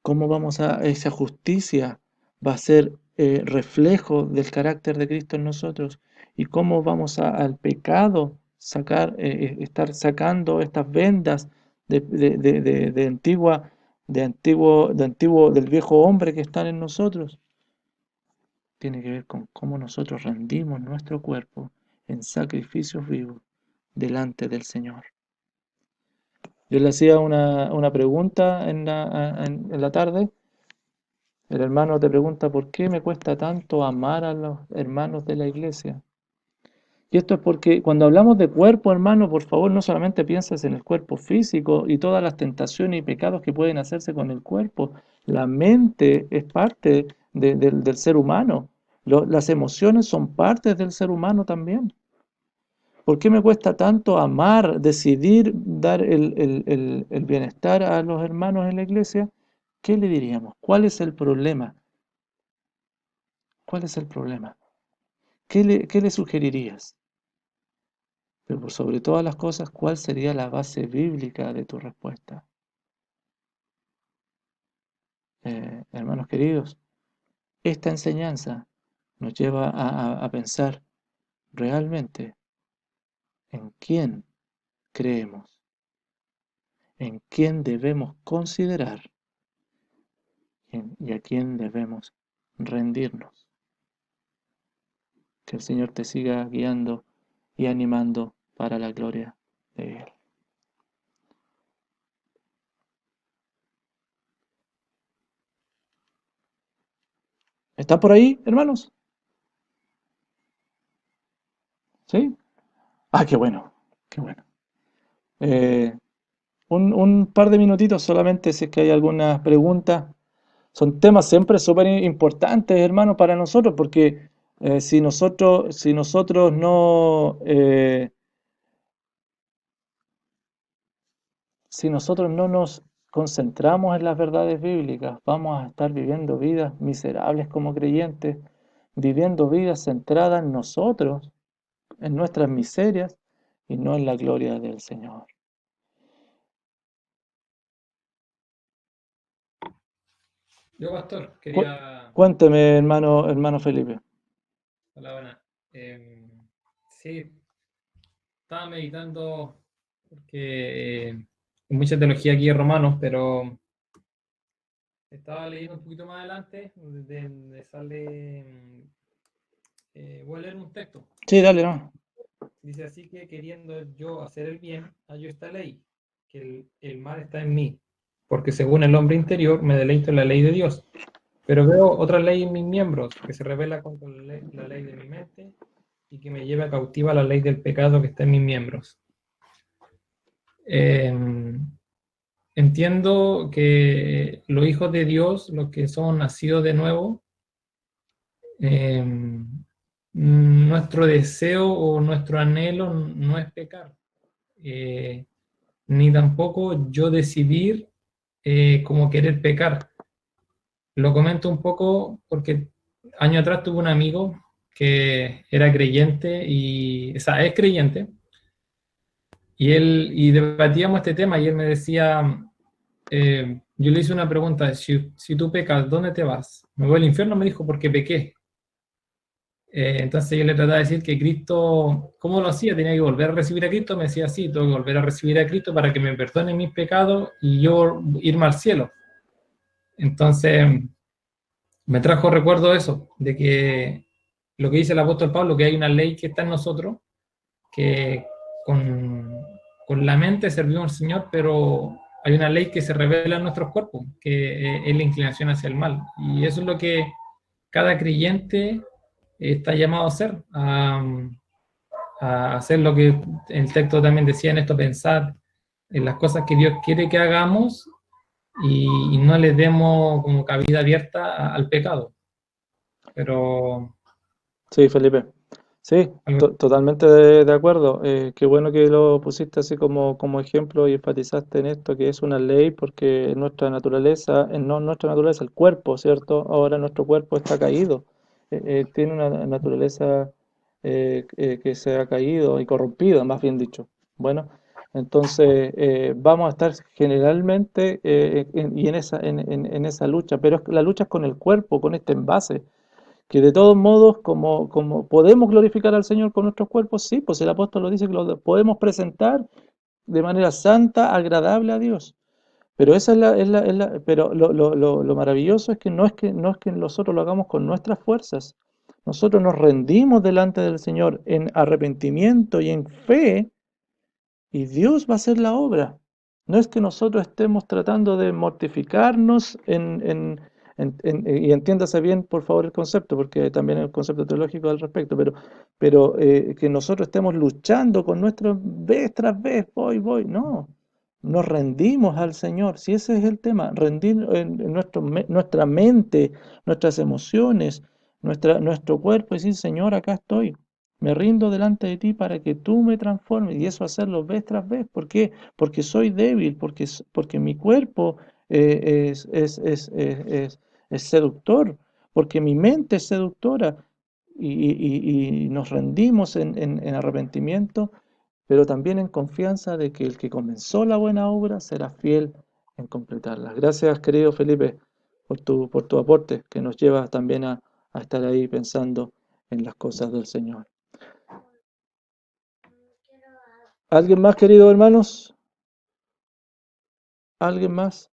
Speaker 1: ¿Cómo esa justicia va a ser reflejo del carácter de Cristo en nosotros? ¿Y cómo vamos al pecado estar sacando estas vendas del viejo hombre que están en nosotros? Tiene que ver con cómo nosotros rendimos nuestro cuerpo en sacrificios vivos delante del Señor. Yo le hacía una pregunta en la tarde. El hermano te pregunta: ¿por qué me cuesta tanto amar a los hermanos de la iglesia? Y esto es porque cuando hablamos de cuerpo, hermano, por favor, no solamente pienses en el cuerpo físico y todas las tentaciones y pecados que pueden hacerse con el cuerpo. La mente es parte del ser humano. Las emociones son partes del ser humano también. ¿Por qué me cuesta tanto amar, decidir dar el bienestar a los hermanos en la iglesia? ¿qué le diríamos? ¿Cuál es el problema? ¿Cuál es el problema? ¿Qué le sugerirías? Pero por sobre todas las cosas, ¿cuál sería la base bíblica de tu respuesta? Hermanos queridos, esta enseñanza nos lleva a pensar realmente en quién creemos, en quién debemos considerar y a quién debemos rendirnos. Que el Señor te siga guiando y animando para la gloria de Él. ¿Están por ahí, hermanos? ¿Sí? Ah, qué bueno, qué bueno. Eh, un par de minutitos solamente si es que hay algunas preguntas. Son temas siempre súper importantes, hermano, para nosotros, porque si nosotros no, si nosotros no nos concentramos en las verdades bíblicas, vamos a estar viviendo vidas miserables como creyentes, viviendo vidas centradas en nosotros, en nuestras miserias y no en la gloria del Señor.
Speaker 5: Yo, pastor,
Speaker 1: Cu-
Speaker 5: quería...
Speaker 1: Cuénteme, hermano Felipe.
Speaker 5: Hola, buena. Sí, estaba meditando porque hay mucha teología aquí en Romanos, pero estaba leyendo un poquito más adelante, donde sale... voy a leer un texto.
Speaker 1: Sí, dale, no.
Speaker 5: Dice así que queriendo yo hacer el bien, hallo esta ley, que el mal está en mí, porque según el hombre interior me deleito en la ley de Dios. Pero veo otra ley en mis miembros, que se revela contra la ley de mi mente y que me lleva cautiva la ley del pecado que está en mis miembros. Entiendo que los hijos de Dios, los que son nacidos de nuevo, nuestro deseo o nuestro anhelo no es pecar, ni tampoco yo decidir como querer pecar. Lo comento un poco porque años atrás tuve un amigo que era creyente o sea, es creyente, y debatíamos este tema y él me decía, yo le hice una pregunta, si tú pecas, ¿dónde te vas? Me voy al infierno, me dijo, porque pequé. Entonces yo le trataba de decir que Cristo, ¿cómo lo hacía? Tenía que volver a recibir a Cristo, me decía, sí, tengo que volver a recibir a Cristo para que me perdone mis pecados y yo irme al cielo. Entonces me trajo recuerdo eso, de que lo que dice el apóstol Pablo, que hay una ley que está en nosotros, que con la mente servimos al Señor, pero hay una ley que se revela en nuestros cuerpos, que es la inclinación hacia el mal. Y eso es lo que cada creyente está llamado a hacer, a hacer lo que el texto también decía en esto, pensar en las cosas que Dios quiere que hagamos y no le demos como cabida abierta al pecado. Pero
Speaker 1: Sí, Felipe. Sí,
Speaker 5: algo,
Speaker 1: totalmente de acuerdo. Qué bueno que lo pusiste así como ejemplo y enfatizaste en esto, que es una ley porque en nuestra naturaleza, no nuestra naturaleza, el cuerpo, ¿cierto? Ahora nuestro cuerpo está caído. Tiene una naturaleza que se ha caído y corrompida, más bien dicho. Bueno, entonces vamos a estar generalmente y en esa lucha, pero la lucha es con el cuerpo, con este envase que de todos modos, como podemos glorificar al Señor con nuestros cuerpos, sí, pues el apóstol lo dice que lo podemos presentar de manera santa, agradable a Dios. Pero esa pero lo maravilloso no es que nosotros lo hagamos con nuestras fuerzas. Nosotros nos rendimos delante del Señor en arrepentimiento y en fe, y Dios va a hacer la obra. No es que nosotros estemos tratando de mortificarnos y entiéndase bien, por favor, el concepto, porque también hay un concepto teológico al respecto, pero que nosotros estemos luchando con nuestro vez tras vez, voy, no. Nos rendimos al Señor, si ese es el tema, rendir en nuestra mente, nuestras emociones, nuestro cuerpo y decir, Señor, acá estoy. Me rindo delante de ti para que tú me transformes y eso hacerlo vez tras vez. ¿Por qué? Porque soy débil, porque mi cuerpo es seductor, porque mi mente es seductora y nos rendimos en arrepentimiento, pero también en confianza de que el que comenzó la buena obra será fiel en completarla. Gracias, querido Felipe, por tu aporte, que nos lleva también a estar ahí pensando en las cosas del Señor. ¿Alguien más, queridos hermanos? ¿Alguien más?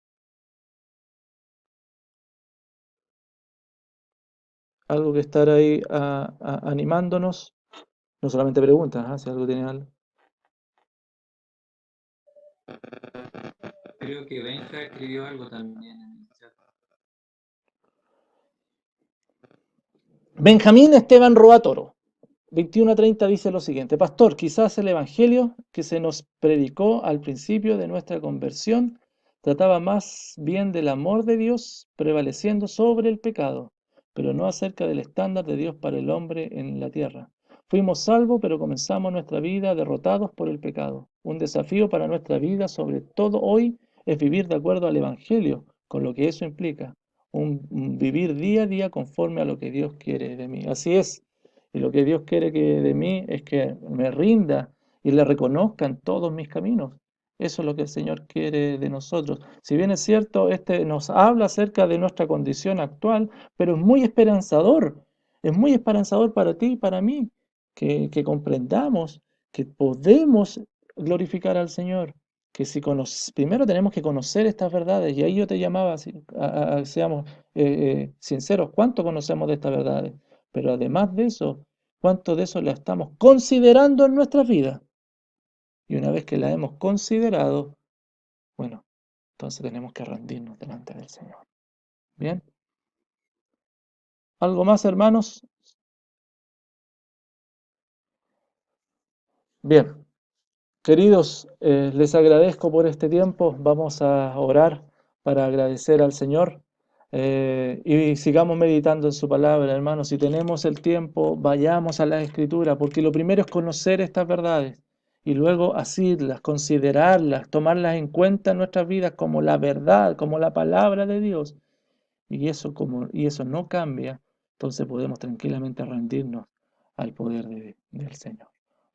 Speaker 1: ¿Algo que estar ahí animándonos? No solamente preguntas, ¿ah? Si algo tiene algo.
Speaker 6: Creo que Benja escribió algo también en el chat.
Speaker 1: Benjamín Esteban Roatoro, 21 a 30, dice lo siguiente: Pastor, quizás el evangelio que se nos predicó al principio de nuestra conversión trataba más bien del amor de Dios prevaleciendo sobre el pecado, pero no acerca del estándar de Dios para el hombre en la tierra. Fuimos salvos, pero comenzamos nuestra vida derrotados por el pecado. Un desafío para nuestra vida, sobre todo hoy, es vivir de acuerdo al evangelio, con lo que eso implica. Un vivir día a día conforme a lo que Dios quiere de mí. Así es. Y lo que Dios quiere que de mí es que me rinda y le reconozca en todos mis caminos. Eso es lo que el Señor quiere de nosotros. Si bien es cierto, este nos habla acerca de nuestra condición actual, pero es muy esperanzador. Es muy esperanzador para ti y para mí que comprendamos que podemos glorificar al Señor. Que si primero tenemos que conocer estas verdades, y ahí yo te llamaba, seamos sinceros, ¿cuánto conocemos de estas verdades? Pero además de eso, ¿cuánto de eso la estamos considerando en nuestra vida? Y una vez que la hemos considerado, bueno, entonces tenemos que rendirnos delante del Señor. ¿Bien? ¿Algo más, hermanos? Bien. Queridos, les agradezco por este tiempo. Vamos a orar para agradecer al Señor y sigamos meditando en su palabra, hermanos. Si tenemos el tiempo, vayamos a la Escritura, porque lo primero es conocer estas verdades y luego asirlas, considerarlas, tomarlas en cuenta en nuestras vidas como la verdad, como la palabra de Dios. Y eso no cambia, entonces podemos tranquilamente rendirnos al poder del Señor.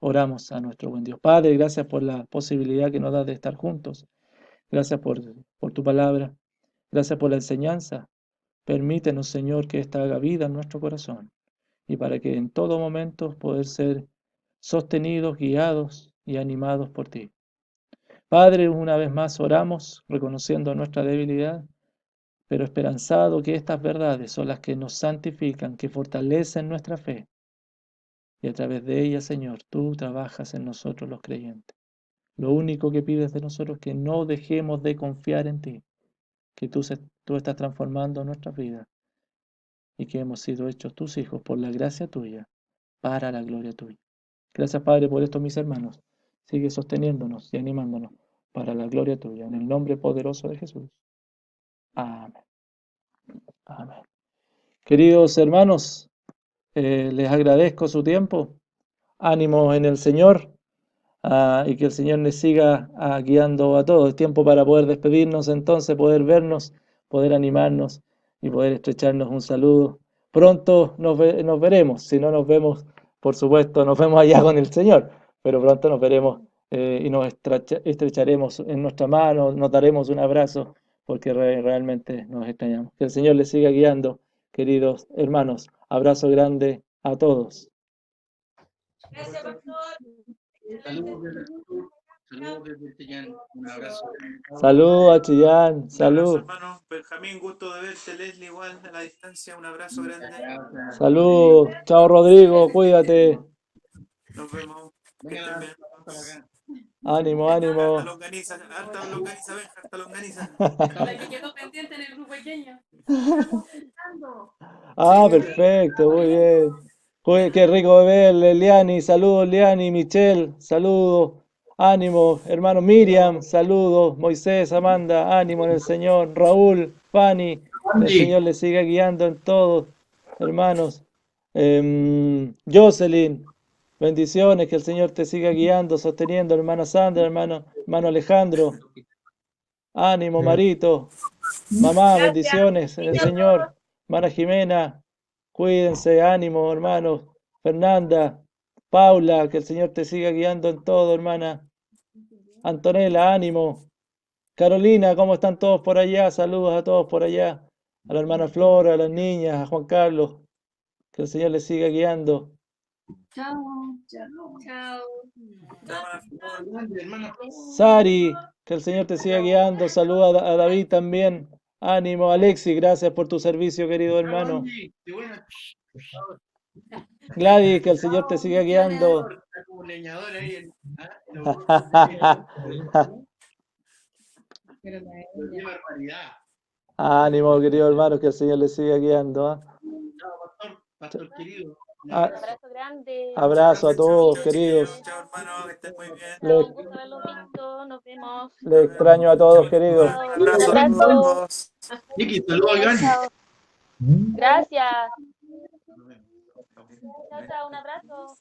Speaker 1: Oramos a nuestro buen Dios. Padre, gracias por la posibilidad que nos das de estar juntos. Gracias por tu palabra. Gracias por la enseñanza. Permítenos, Señor, que esta haga vida en nuestro corazón y para que en todo momento poder ser sostenidos, guiados y animados por ti. Padre, una vez más oramos reconociendo nuestra debilidad, pero esperanzado que estas verdades son las que nos santifican, que fortalecen nuestra fe. Y a través de ellas, Señor, tú trabajas en nosotros los creyentes. Lo único que pides de nosotros es que no dejemos de confiar en ti, que tú estás transformando nuestras vidas y que hemos sido hechos tus hijos por la gracia tuya, para la gloria tuya. Gracias, Padre, por esto, mis hermanos. Sigue sosteniéndonos y animándonos para la gloria tuya. En el nombre poderoso de Jesús. Amén. Amén. Queridos hermanos, les agradezco su tiempo. Ánimo en el Señor. Y que el Señor les siga guiando a todos. Es tiempo para poder despedirnos entonces, poder vernos, poder animarnos y poder estrecharnos un saludo. Pronto nos veremos, si no nos vemos, por supuesto, nos vemos allá con el Señor, pero pronto nos veremos y nos estrecharemos en nuestra mano, nos daremos un abrazo porque realmente nos extrañamos. Que el Señor les siga guiando, queridos hermanos. Abrazo grande a todos.
Speaker 3: Gracias, pastor.
Speaker 2: Saludos desde Chillán. Un abrazo.
Speaker 1: Salud a Chillán,
Speaker 7: Un abrazo,
Speaker 1: salud.
Speaker 7: hermano Benjamín, gusto de verte. Leslie, igual a la distancia, un abrazo grande.
Speaker 2: Gracias.
Speaker 1: Salud. Chao, Rodrigo, cuídate.
Speaker 7: Nos vemos. Que estén bien.
Speaker 2: Hasta acá.
Speaker 1: Ánimo,
Speaker 7: Harta
Speaker 1: ánimo.
Speaker 7: longaniza, Benja, harta longaniza.
Speaker 3: La que quedó pendiente en el grupo pequeño.
Speaker 1: Ah, perfecto, muy bien. Uy, qué rico verle, Liani, saludos, Liani, Michelle, saludos, ánimo, hermano Miriam, saludos, Moisés, Amanda, ánimo en el Señor, Raúl, Fanny, que el Señor le siga guiando en todo, hermanos. Jocelyn, bendiciones, que el Señor te siga guiando, sosteniendo, hermana Sandra, hermano Alejandro. Ánimo,
Speaker 5: Sí.
Speaker 1: Marito. Mamá, bendiciones en el Señor. Hermana Jimena, cuídense, ánimo, hermanos. Fernanda, Paula, que el Señor te siga guiando en todo, hermana. Antonella, ánimo. Carolina, ¿cómo están todos por allá? Saludos a todos por allá. A la hermana Flora, a las niñas, a Juan Carlos. Que el Señor les siga guiando.
Speaker 8: Chao. Chao.
Speaker 2: Grande, hermana.
Speaker 1: Sari, que el Señor te siga guiando. Saluda a David también. Ánimo, Alexi, gracias por tu servicio, querido hermano.
Speaker 2: Andy, qué buena.
Speaker 1: Gladys, que el Señor te siga guiando.
Speaker 2: Está como leñador ahí en la Qué barbaridad.
Speaker 1: Ánimo, querido hermano, que el Señor le siga guiando. ¿Ah?
Speaker 2: Chao, pastor querido. Un
Speaker 1: Ah,
Speaker 2: abrazo.
Speaker 8: Abrazo grande.
Speaker 1: abrazo a
Speaker 7: Chao,
Speaker 1: todos,
Speaker 7: chao,
Speaker 1: queridos.
Speaker 7: chiquillos. Chao, hermano, que estén muy bien.
Speaker 8: Chao, un gusto haberlos visto. Nos vemos.
Speaker 1: Les extraño a todos, queridos.
Speaker 8: Chao.
Speaker 7: Un abrazo a todos.
Speaker 2: Vicky, saludos a Iván.
Speaker 8: Chao.
Speaker 5: ¿Mm?
Speaker 8: Gracias. Chao, chao. Un abrazo.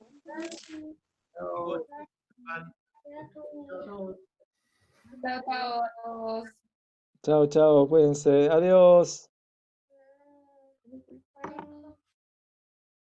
Speaker 8: Chao, chao a todos.
Speaker 1: Chao, chao, cuídense. Adiós.